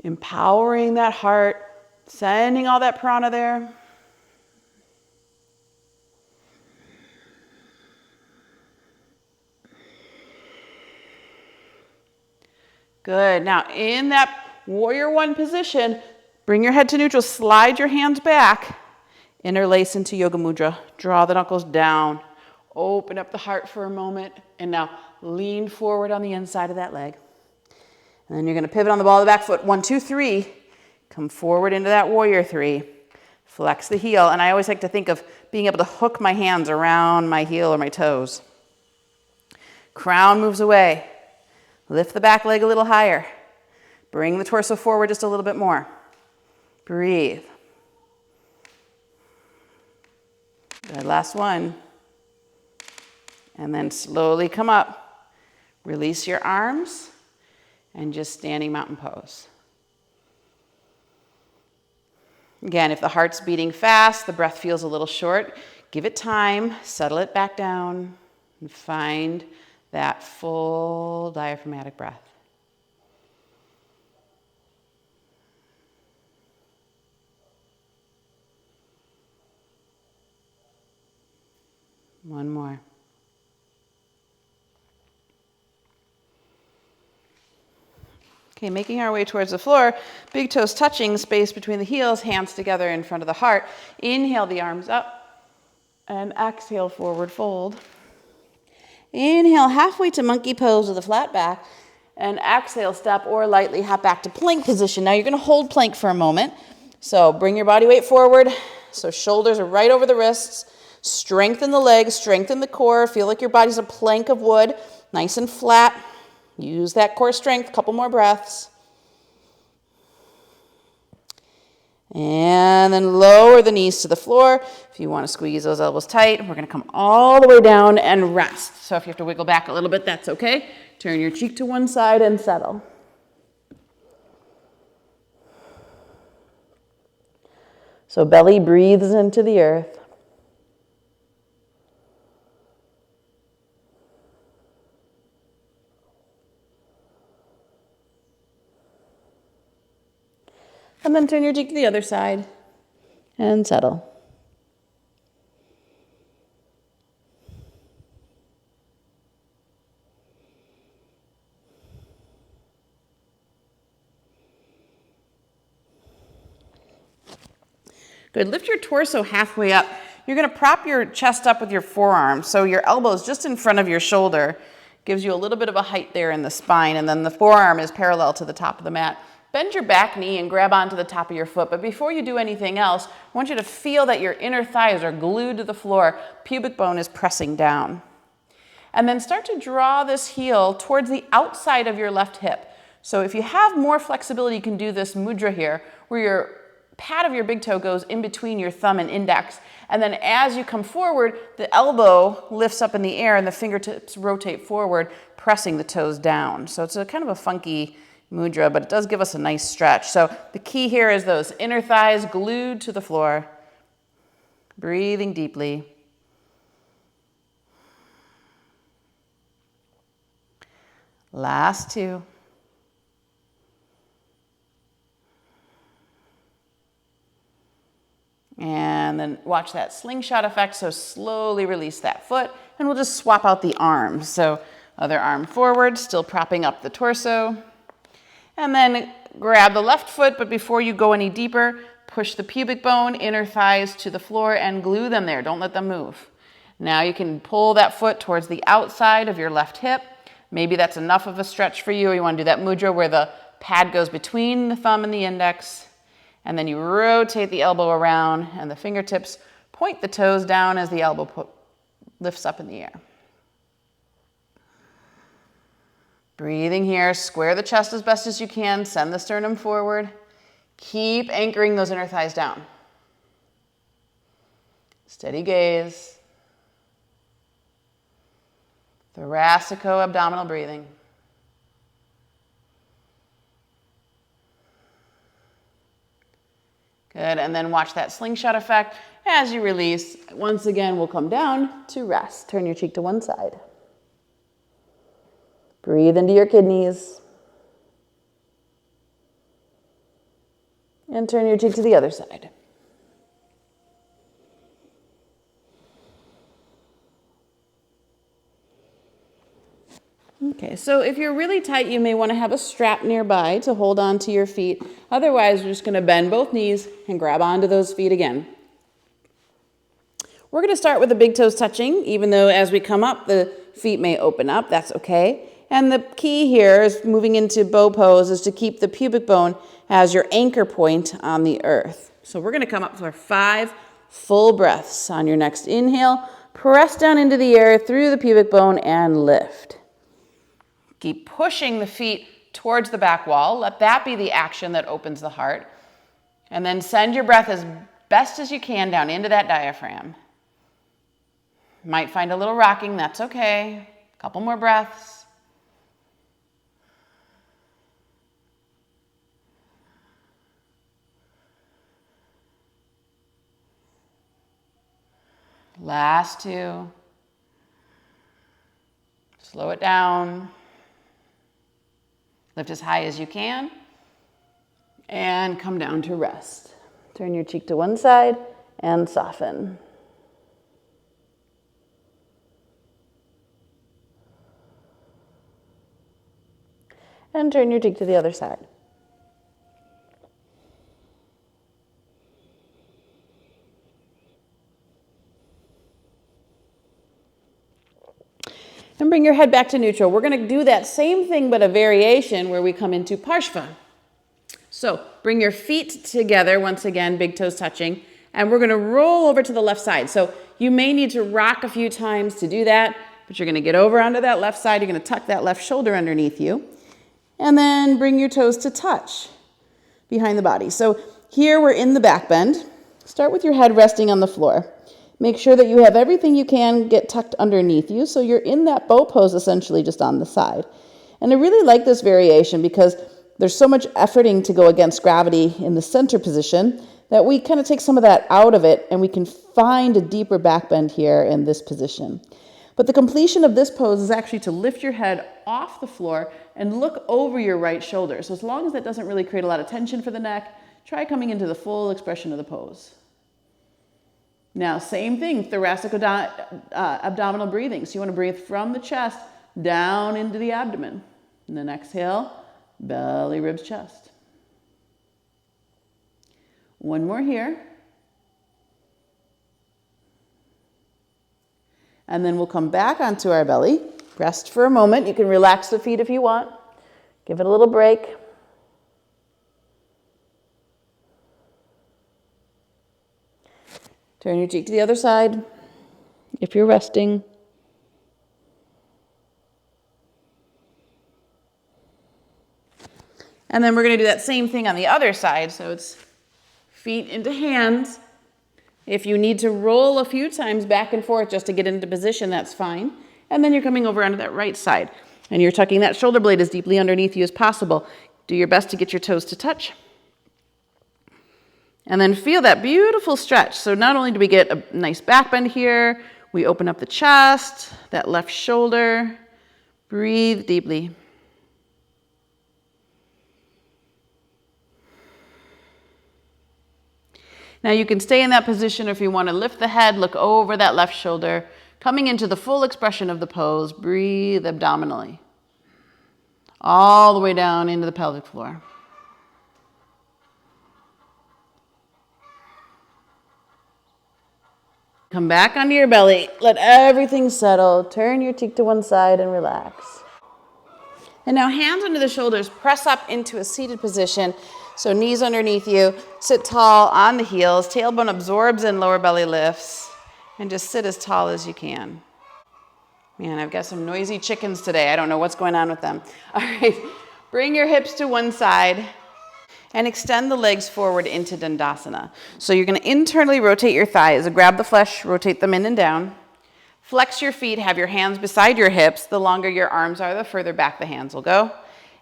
Empowering that heart, sending all that prana there. Good. Now in that warrior one position, Bring your head to neutral, slide your hands back, interlace into Yoga Mudra. Draw the knuckles down, open up the heart for a moment, and now lean forward on the inside of that leg. And then you're gonna pivot on the ball of the back foot. 1, 2, 3. Come forward into that warrior 3. Flex the heel, and I always like to think of being able to hook my hands around my heel or my toes. Crown moves away. Lift the back leg a little higher. Bring the torso forward just a little bit more. Breathe. Good, last one. And then slowly come up. Release your arms and just standing mountain pose. Again, if the heart's beating fast, the breath feels a little short, give it time, settle it back down, and find that full diaphragmatic breath. One more. Okay, making our way towards the floor, big toes touching, space between the heels, hands together in front of the heart. Inhale the arms up and exhale, forward fold. Inhale, halfway to monkey pose with a flat back, and exhale, step or lightly hop back to plank position. Now you're gonna hold plank for a moment. So bring your body weight forward, so shoulders are right over the wrists. Strengthen the legs, strengthen the core. Feel like your body's a plank of wood, nice and flat. Use that core strength, couple more breaths. And then lower the knees to the floor. If you want to squeeze those elbows tight, we're going to come all the way down and rest. So if you have to wiggle back a little bit, that's okay. Turn your cheek to one side and settle. So belly breathes into the earth. And then turn your cheek to the other side and settle. Good. Lift your torso halfway up. You're going to prop your chest up with your forearms. So your elbows just in front of your shoulder gives you a little bit of a height there in the spine. And then the forearm is parallel to the top of the mat. Bend your back knee and grab onto the top of your foot. But before you do anything else, I want you to feel that your inner thighs are glued to the floor. Pubic bone is pressing down. And then start to draw this heel towards the outside of your left hip. So if you have more flexibility, you can do this mudra here, where your pad of your big toe goes in between your thumb and index. And then as you come forward, the elbow lifts up in the air and the fingertips rotate forward, pressing the toes down. So it's a kind of a funky mudra, but it does give us a nice stretch. So the key here is those inner thighs glued to the floor. Breathing deeply. Last two. And then watch that slingshot effect. So slowly release that foot, and we'll just swap out the arms. So other arm forward, still propping up the torso. And then grab the left foot, but before you go any deeper, push the pubic bone, inner thighs to the floor and glue them there. Don't let them move. Now you can pull that foot towards the outside of your left hip. Maybe that's enough of a stretch for you, or you want to do that mudra where the pad goes between the thumb and the index. And then you rotate the elbow around and the fingertips point the toes down as the elbow lifts up in the air. Breathing here, square the chest as best as you can, send the sternum forward. Keep anchoring those inner thighs down. Steady gaze. Thoracico-abdominal breathing. Good, and then watch that slingshot effect. As you release, once again, we'll come down to rest. Turn your cheek to one side. Breathe into your kidneys. And turn your cheek to the other side. Okay, so if you're really tight, you may want to have a strap nearby to hold on to your feet. Otherwise, we're just going to bend both knees and grab onto those feet again. We're going to start with the big toes touching, even though as we come up, the feet may open up. That's okay. And the key here is moving into bow pose is to keep the pubic bone as your anchor point on the earth. So we're going to come up for 5 full breaths. On your next inhale, press down into the air through the pubic bone and lift. Keep pushing the feet towards the back wall. Let that be the action that opens the heart. And then send your breath as best as you can down into that diaphragm. Might find a little rocking, that's okay. A couple more breaths. Last 2. Slow it down. Lift as high as you can. And come down to rest. Turn your cheek to one side and soften. And turn your cheek to the other side. And bring your head back to neutral. We're going to do that same thing, but a variation where we come into Parshva. So bring your feet together, once again, big toes touching, and we're going to roll over to the left side. So you may need to rock a few times to do that, but you're going to get over onto that left side. You're going to tuck that left shoulder underneath you, and then bring your toes to touch behind the body. So here we're in the back bend. Start with your head resting on the floor. Make sure that you have everything you can get tucked underneath you, so you're in that bow pose essentially just on the side. And I really like this variation because there's so much efforting to go against gravity in the center position that we kind of take some of that out of it and we can find a deeper back bend here in this position. But the completion of this pose is actually to lift your head off the floor and look over your right shoulder. So as long as that doesn't really create a lot of tension for the neck, try coming into the full expression of the pose. Now, same thing, thoracic abdominal breathing. So you want to breathe from the chest down into the abdomen. And then exhale, belly, ribs, chest. One more here. And then we'll come back onto our belly. Rest for a moment. You can relax the feet if you want. Give it a little break. Turn your cheek to the other side if you're resting. And then we're going to do that same thing on the other side. So it's feet into hands. If you need to roll a few times back and forth just to get into position, that's fine. And then you're coming over onto that right side. And you're tucking that shoulder blade as deeply underneath you as possible. Do your best to get your toes to touch. And then feel that beautiful stretch. So not only do we get a nice back bend here, we open up the chest, that left shoulder. Breathe deeply. Now you can stay in that position, or if you want to lift the head, look over that left shoulder, coming into the full expression of the pose. Breathe abdominally. All the way down into the pelvic floor. Come back onto your belly. Let everything settle. Turn your cheek to one side and relax. And now hands under the shoulders. Press up into a seated position. So knees underneath you. Sit tall on the heels. Tailbone absorbs in, lower belly lifts. And just sit as tall as you can. Man, I've got some noisy chickens today. I don't know what's going on with them. All right. Bring your hips to one side. And extend the legs forward into Dandasana. So you're going to internally rotate your thighs. Grab the flesh, rotate them in and down. Flex your feet, have your hands beside your hips. The longer your arms are, the further back the hands will go.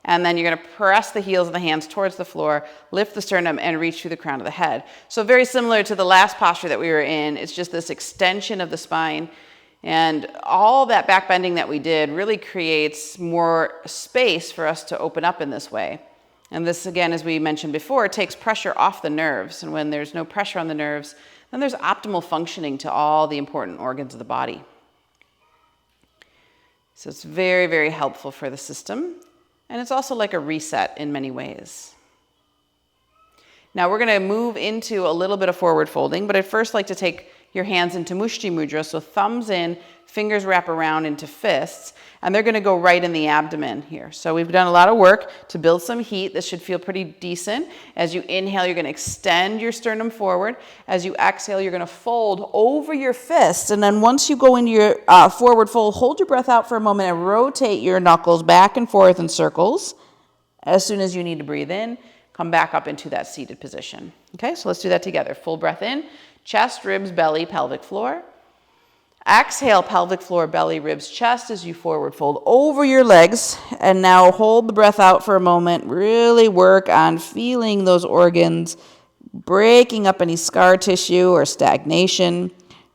And then you're going to press the heels of the hands towards the floor, lift the sternum, and reach through the crown of the head. So very similar to the last posture that we were in. It's just this extension of the spine. And all that back bending that we did really creates more space for us to open up in this way. And this, again, as we mentioned before, takes pressure off the nerves. And when there's no pressure on the nerves, then there's optimal functioning to all the important organs of the body. So it's very, very helpful for the system. And it's also like a reset in many ways. Now we're going to move into a little bit of forward folding, but I'd first like to take your hands into Mushti Mudra. So thumbs in, fingers wrap around into fists, and they're going to go right in the abdomen here. So we've done a lot of work to build some heat. This should feel pretty decent. As you inhale, you're going to extend your sternum forward. As you exhale, you're going to fold over your fists. And then once you go into your forward fold, hold your breath out for a moment and rotate your knuckles back and forth in circles. As soon as you need to breathe in, come back up into that seated position. Okay, so let's do that together. Full breath in, chest, ribs, belly, pelvic floor. Exhale, pelvic floor, belly, ribs, chest as you forward fold over your legs. And now hold the breath out for a moment. Really work on feeling those organs, breaking up any scar tissue or stagnation.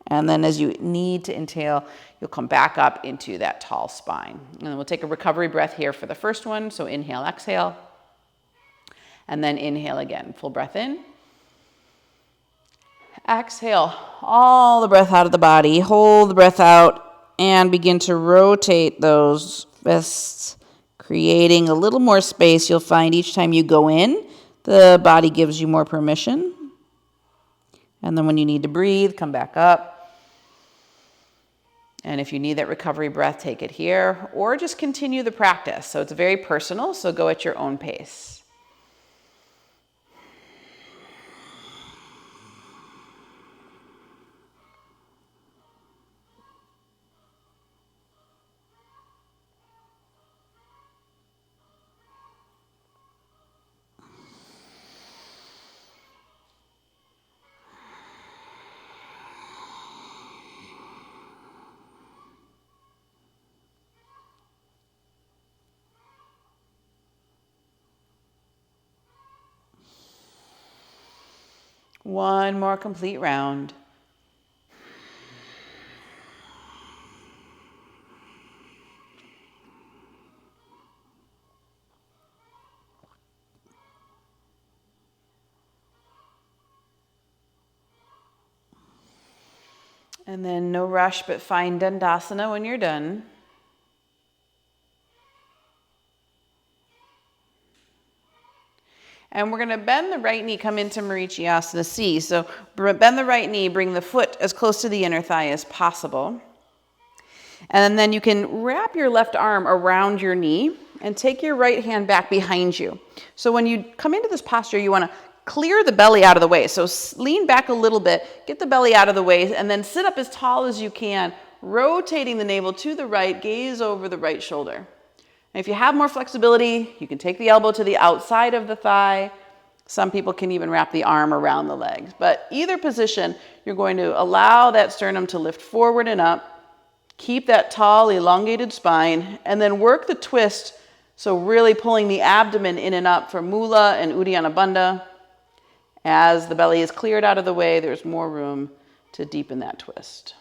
And then as you need to inhale, you'll come back up into that tall spine. And then we'll take a recovery breath here for the first one. So inhale, exhale. And then inhale again. Full breath in. Exhale all the breath out of the body. Hold the breath out and begin to rotate those fists, creating a little more space. You'll find each time you go in, the body gives you more permission. And then when you need to breathe, come back up. And if you need that recovery breath, take it here or just continue the practice. So it's very personal, so go at your own pace. One more complete round. And then no rush, but find Dandasana when you're done. And we're going to bend the right knee, come into Vinyasa C. So bend the right knee, bring the foot as close to the inner thigh as possible. And then you can wrap your left arm around your knee and take your right hand back behind you. So when you come into this posture, you want to clear the belly out of the way. So lean back a little bit, get the belly out of the way, and then sit up as tall as you can, rotating the navel to the right, gaze over the right shoulder. And if you have more flexibility, you can take the elbow to the outside of the thigh. Some people can even wrap the arm around the legs. But either position, you're going to allow that sternum to lift forward and up. Keep that tall, elongated spine, and then work the twist. So really pulling the abdomen in and up for Mula and Uddiyana Bandha. As the belly is cleared out of the way, there's more room to deepen that twist.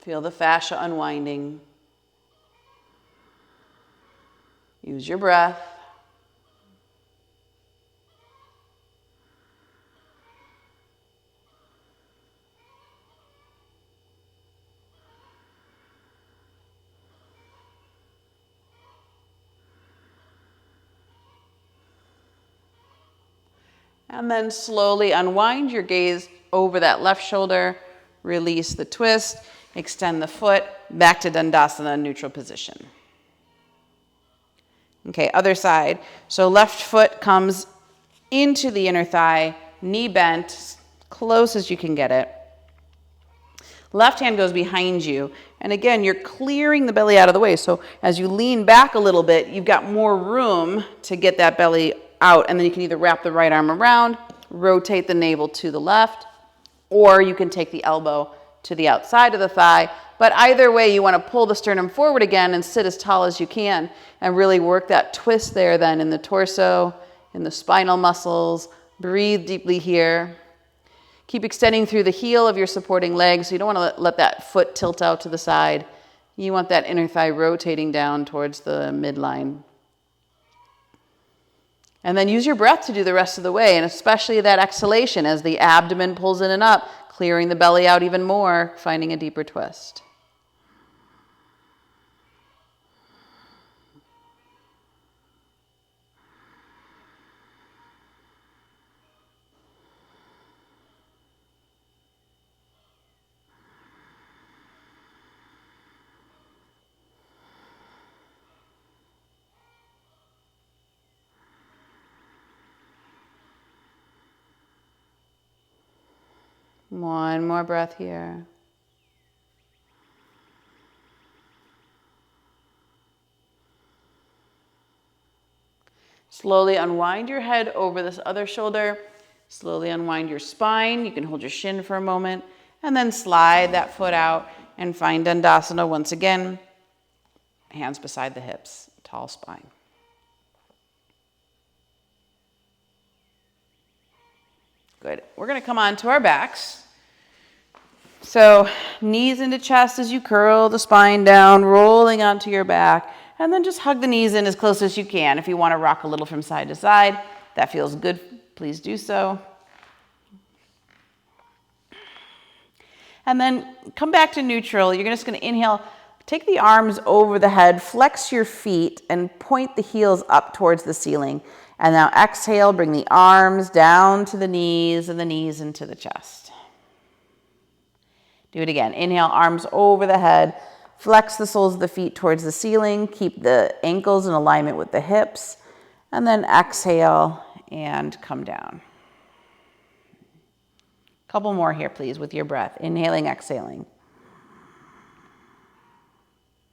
Feel the fascia unwinding. Use your breath. And then slowly unwind your gaze over that left shoulder. Release the twist. Extend the foot back to Dandasana, neutral position. Okay, other side. So left foot comes into the inner thigh, knee bent, close as you can get it. Left hand goes behind you. And again, you're clearing the belly out of the way. So as you lean back a little bit, you've got more room to get that belly out. And then you can either wrap the right arm around, rotate the navel to the left, or you can take the elbow to the outside of the thigh. But either way, you want to pull the sternum forward again and sit as tall as you can and really work that twist there then in the torso, in the spinal muscles. Breathe deeply here. Keep extending through the heel of your supporting leg, so you don't want to let that foot tilt out to the side. You want that inner thigh rotating down towards the midline. And then use your breath to do the rest of the way, and especially that exhalation as the abdomen pulls in and up. Clearing the belly out even more, finding a deeper twist. One more breath here. Slowly unwind your head over this other shoulder. Slowly unwind your spine. You can hold your shin for a moment and then slide that foot out and find Dandasana once again. Hands beside the hips, tall spine. Good. We're going to come on to our backs. So knees into chest as you curl the spine down, rolling onto your back, and then just hug the knees in as close as you can. If you want to rock a little from side to side, that feels good, please do so. And then come back to neutral. You're just going to inhale, take the arms over the head, flex your feet, and point the heels up towards the ceiling. And now exhale, bring the arms down to the knees and the knees into the chest. Do it again. Inhale, arms over the head. Flex the soles of the feet towards the ceiling. Keep the ankles in alignment with the hips. And then exhale and come down. Couple more here, please, with your breath. Inhaling, exhaling.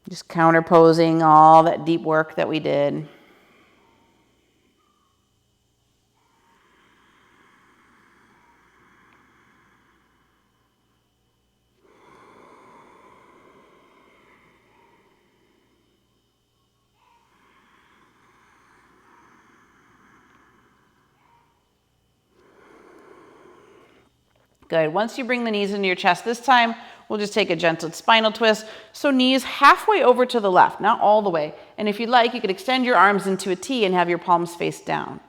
Just counterposing all that deep work that we did. Good. Once you bring the knees into your chest this time, we'll just take a gentle spinal twist. So knees halfway over to the left, not all the way. And if you'd like, you could extend your arms into a T and have your palms face down.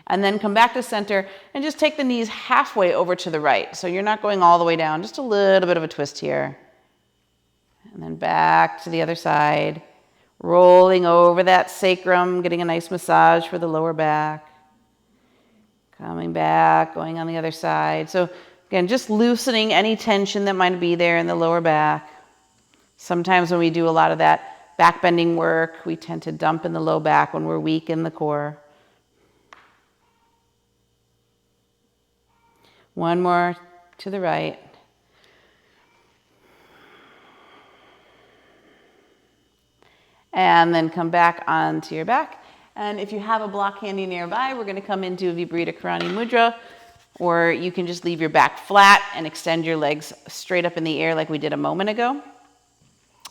And then come back to center and just take the knees halfway over to the right. So you're not going all the way down, just a little bit of a twist here. And then back to the other side, rolling over that sacrum, getting a nice massage for the lower back. Coming back, going on the other side. So again, just loosening any tension that might be there in the lower back. Sometimes when we do a lot of that back bending work, we tend to dump in the low back when we're weak in the core. One more to the right. And then come back onto your back. And if you have a block handy nearby, we're going to come into Viparita Karani Mudra. Or you can just leave your back flat and extend your legs straight up in the air like we did a moment ago.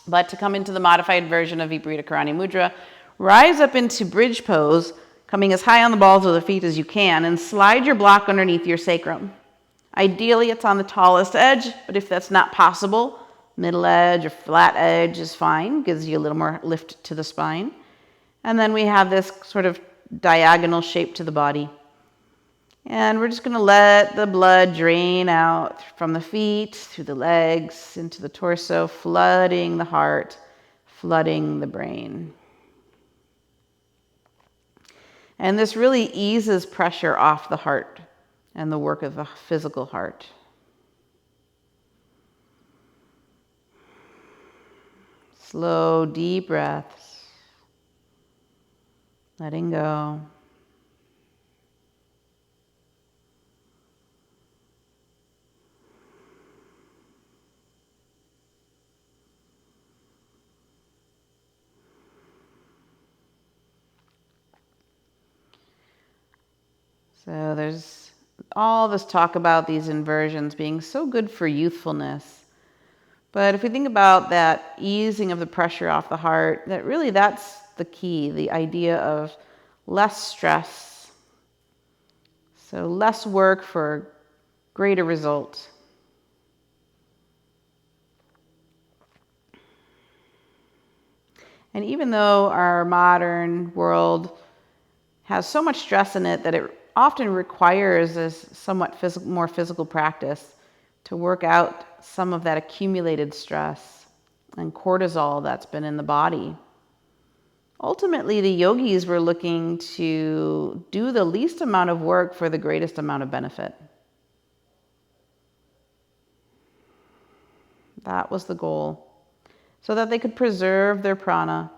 But to come into the modified version of Viparita Karani Mudra, rise up into bridge pose, coming as high on the balls of the feet as you can, and slide your block underneath your sacrum. Ideally, it's on the tallest edge, but if that's not possible, middle edge or flat edge is fine, gives you a little more lift to the spine. And then we have this sort of diagonal shape to the body. And we're just going to let the blood drain out from the feet, through the legs, into the torso, flooding the heart, flooding the brain. And this really eases pressure off the heart and the work of the physical heart. Slow, deep breaths. Letting go. So there's all this talk about these inversions being so good for youthfulness. But if we think about that easing of the pressure off the heart, that's the key, the idea of less stress. So less work for greater result. And even though our modern world has so much stress in it that it often requires a somewhat more physical practice to work out some of that accumulated stress and cortisol that's been in the body. Ultimately, the yogis were looking to do the least amount of work for the greatest amount of benefit. That was the goal, so that they could preserve their prana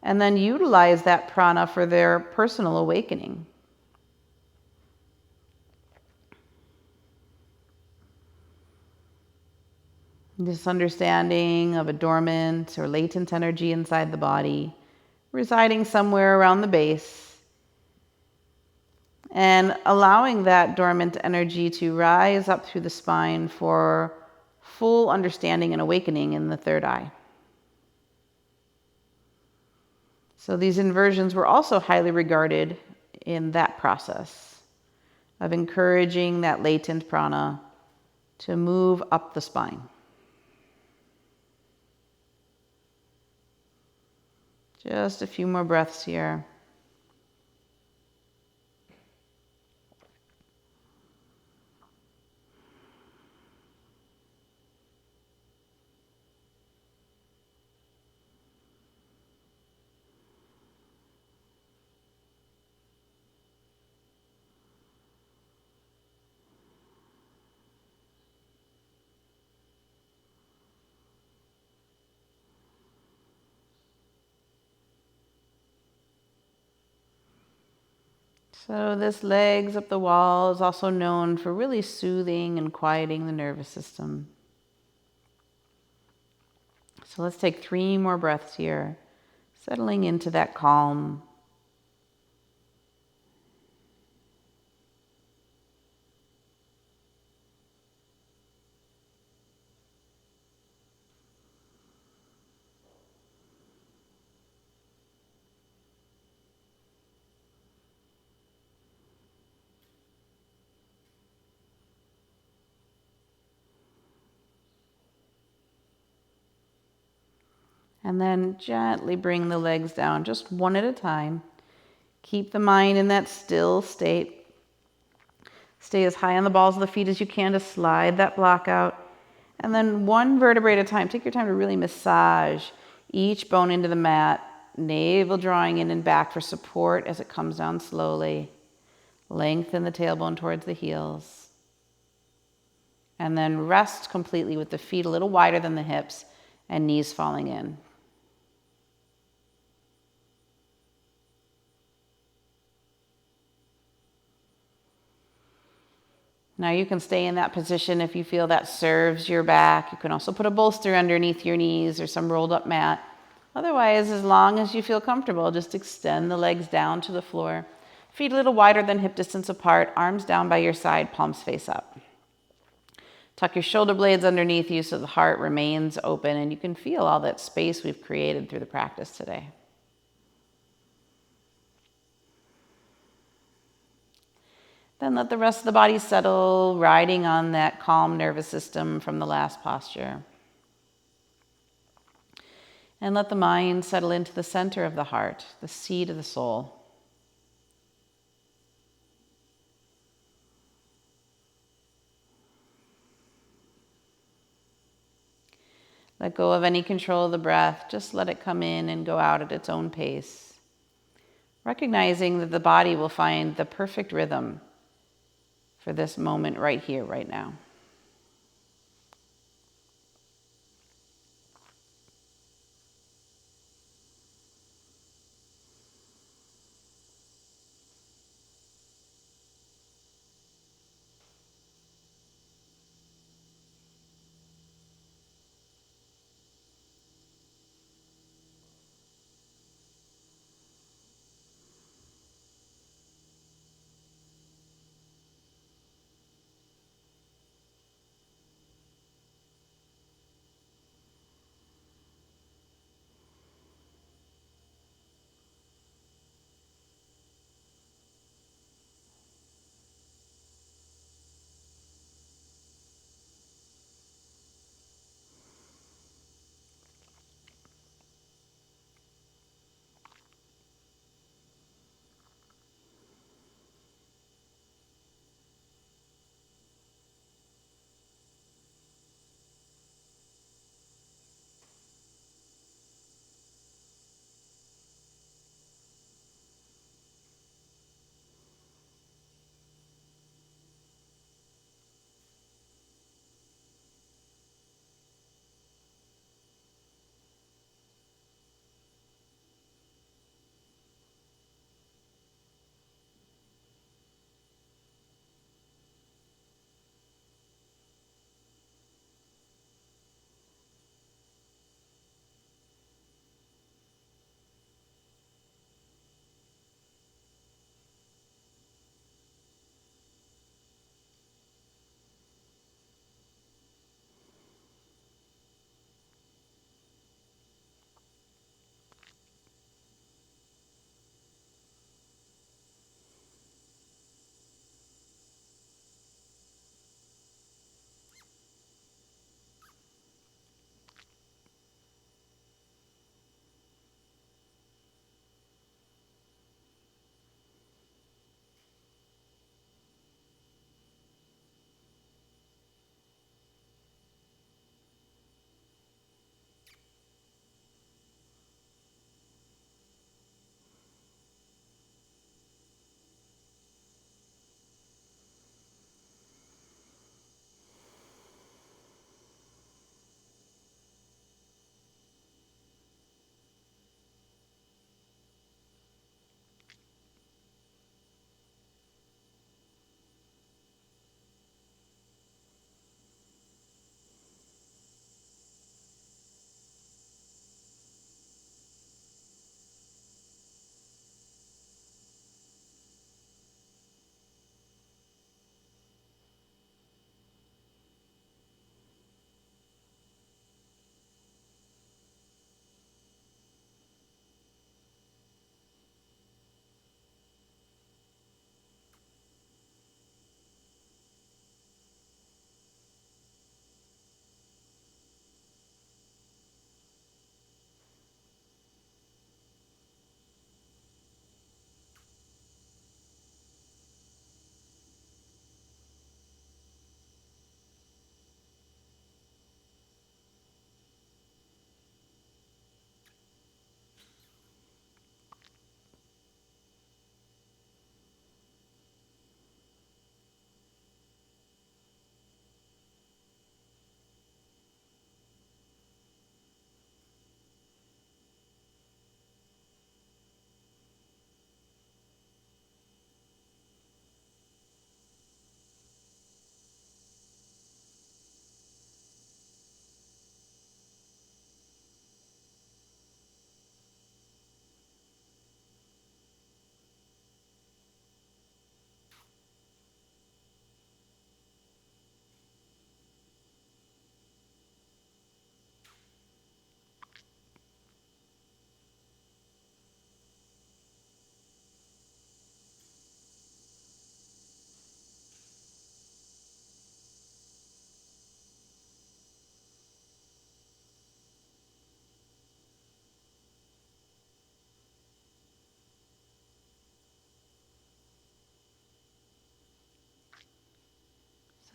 and then utilize that prana for their personal awakening. This understanding of a dormant or latent energy inside the body, residing somewhere around the base, and allowing that dormant energy to rise up through the spine for full understanding and awakening in the third eye. So these inversions were also highly regarded in that process of encouraging that latent prana to move up the spine. Just a few more breaths here. So this legs up the wall is also known for really soothing and quieting the nervous system. So let's take 3 more breaths here, settling into that calm. And then gently bring the legs down, just one at a time. Keep the mind in that still state. Stay as high on the balls of the feet as you can to slide that block out. And then one vertebrae at a time. Take your time to really massage each bone into the mat. Navel drawing in and back for support as it comes down slowly. Lengthen the tailbone towards the heels. And then rest completely with the feet a little wider than the hips and knees falling in. Now you can stay in that position if you feel that serves your back. You can also put a bolster underneath your knees or some rolled up mat. Otherwise, as long as you feel comfortable, just extend the legs down to the floor. Feet a little wider than hip distance apart, arms down by your side, palms face up. Tuck your shoulder blades underneath you so the heart remains open and you can feel all that space we've created through the practice today. Then let the rest of the body settle, riding on that calm nervous system from the last posture. And let the mind settle into the center of the heart, the seat of the soul. Let go of any control of the breath. Just let it come in and go out at its own pace. Recognizing that the body will find the perfect rhythm for this moment right here, right now.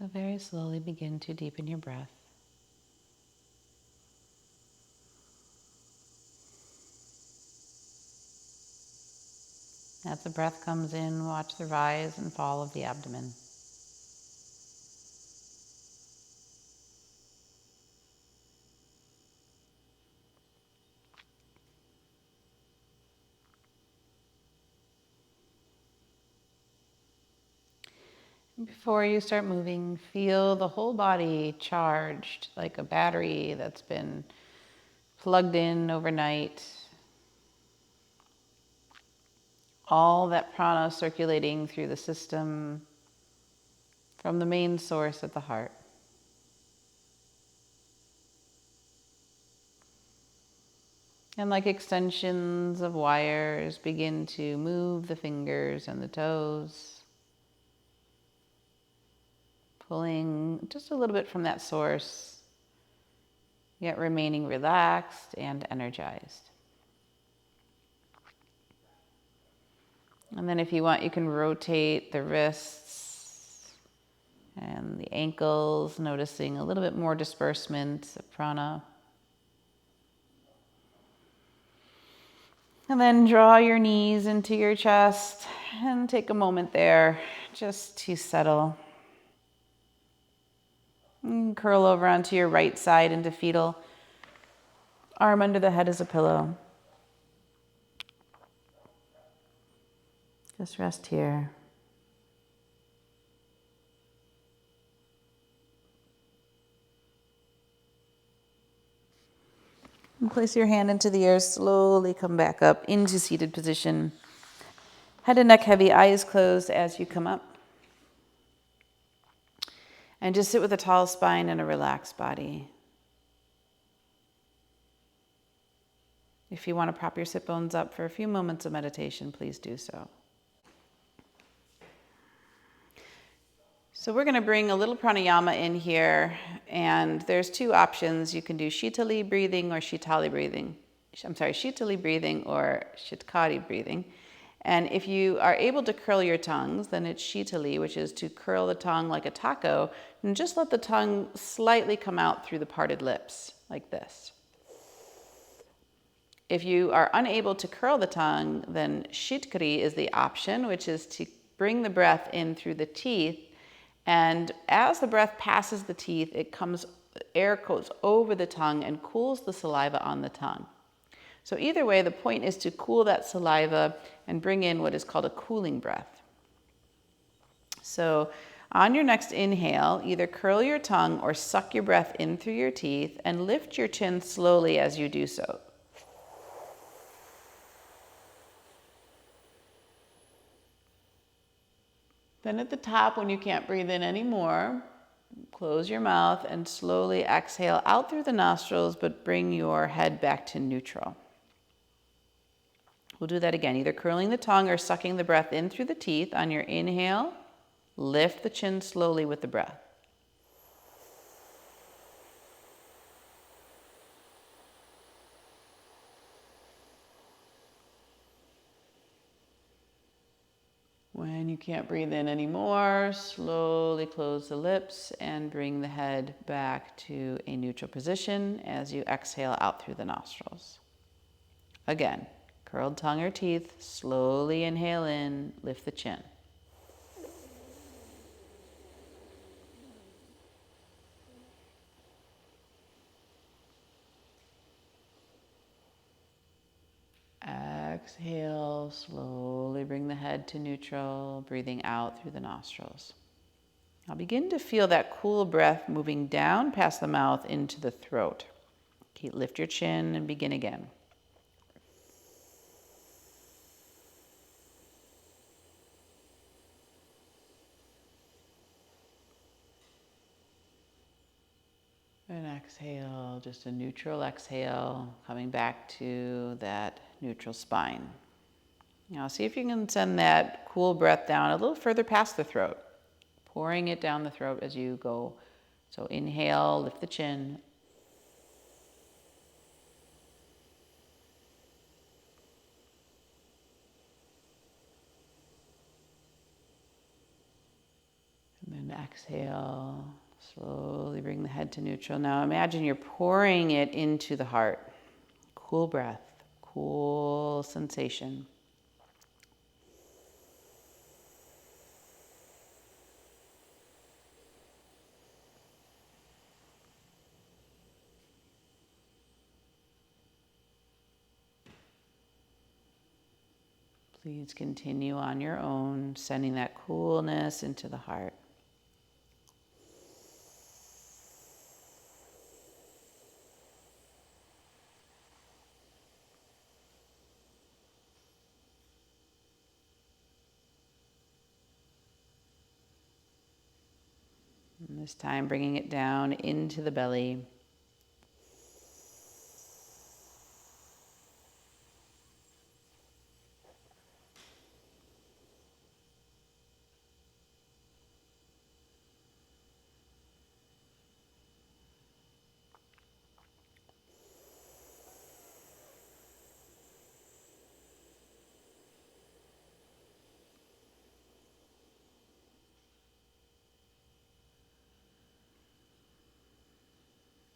So very slowly begin to deepen your breath. As the breath comes in, watch the rise and fall of the abdomen. Before you start moving, feel the whole body charged like a battery that's been plugged in overnight. All that prana circulating through the system from the main source at the heart. And like extensions of wires, begin to move the fingers and the toes, pulling just a little bit from that source, yet remaining relaxed and energized. And then if you want, you can rotate the wrists and the ankles, noticing a little bit more disbursement of prana. And then draw your knees into your chest and take a moment there just to settle. And curl over onto your right side into fetal. Arm under the head as a pillow. Just rest here. And place your hand into the air, slowly come back up into seated position. Head and neck heavy, eyes closed as you come up. And just sit with a tall spine and a relaxed body. If you want to prop your sit bones up for a few moments of meditation, please do so. So we're going to bring a little pranayama in here, and there's two options. You can do shitali breathing or shitali breathing. Shitali breathing or shitkari breathing. And if you are able to curl your tongues, then it's shitali, which is to curl the tongue like a taco, and just let the tongue slightly come out through the parted lips, like this. If you are unable to curl the tongue, then shitkari is the option, which is to bring the breath in through the teeth. And as the breath passes the teeth, air goes over the tongue and cools the saliva on the tongue. So either way, the point is to cool that saliva and bring in what is called a cooling breath. So on your next inhale, either curl your tongue or suck your breath in through your teeth and lift your chin slowly as you do so. Then at the top, when you can't breathe in anymore, close your mouth and slowly exhale out through the nostrils, but bring your head back to neutral. We'll do that again, either curling the tongue or sucking the breath in through the teeth. On your inhale, lift the chin slowly with the breath. When you can't breathe in anymore, slowly close the lips and bring the head back to a neutral position as you exhale out through the nostrils. Again, curled tongue or teeth, slowly inhale in, lift the chin. Exhale, slowly bring the head to neutral, breathing out through the nostrils. Now begin to feel that cool breath moving down past the mouth into the throat. Lift your chin and begin again. And exhale, just a neutral exhale, coming back to that neutral spine. Now see if you can send that cool breath down a little further past the throat, pouring it down the throat as you go. So inhale, lift the chin. And then Exhale. Slowly bring the head to neutral. Now imagine you're pouring it into the heart. Cool breath, cool sensation. Please continue on your own, sending that coolness into the heart. And this time bringing it down into the belly.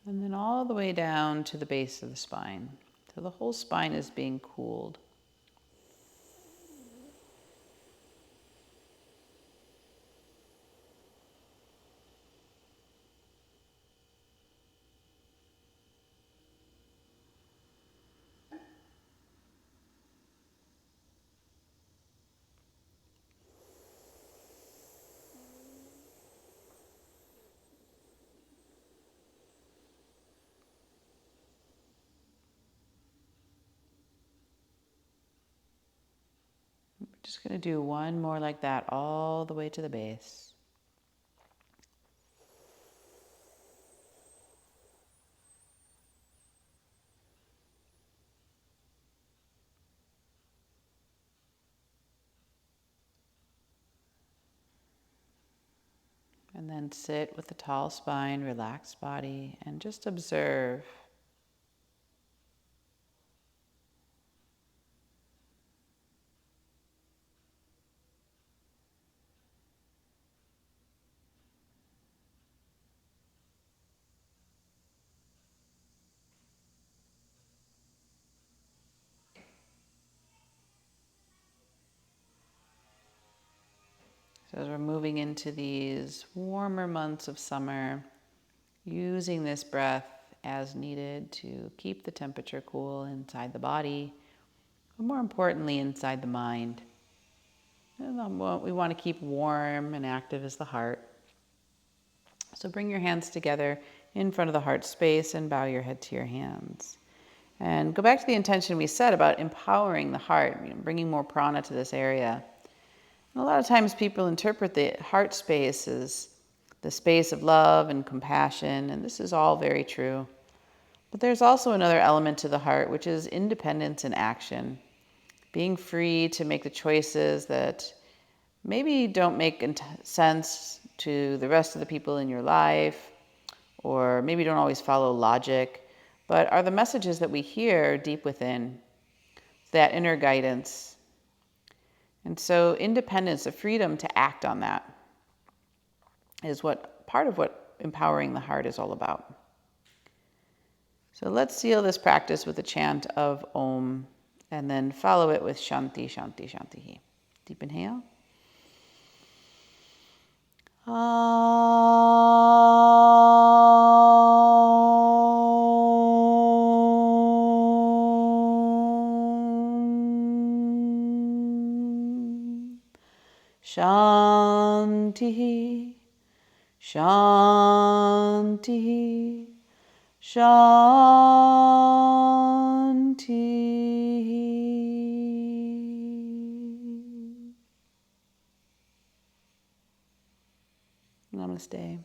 And then all the way down to the base of the spine. So the whole spine is being cooled. We're just going to do one more like that all the way to the base. And then sit with the tall spine, relaxed body, and just observe. So as we're moving into these warmer months of summer, using this breath as needed to keep the temperature cool inside the body, but more importantly, inside the mind. And what we want to keep warm and active is the heart. So bring your hands together in front of the heart space and bow your head to your hands. And go back to the intention we set about empowering the heart, bringing more prana to this area. And a lot of times people interpret the heart space as the space of love and compassion, and this is all very true. But there's also another element to the heart, which is independence and action. Being free to make the choices that maybe don't make sense to the rest of the people in your life, or maybe don't always follow logic, but are the messages that we hear deep within, that inner guidance. And so independence, the freedom to act on that, is part of what empowering the heart is all about. So let's seal this practice with a chant of Om, and then follow it with Shanti, Shanti, Shanti. Deep inhale. Shanti, Shanti, Shanti. Namaste.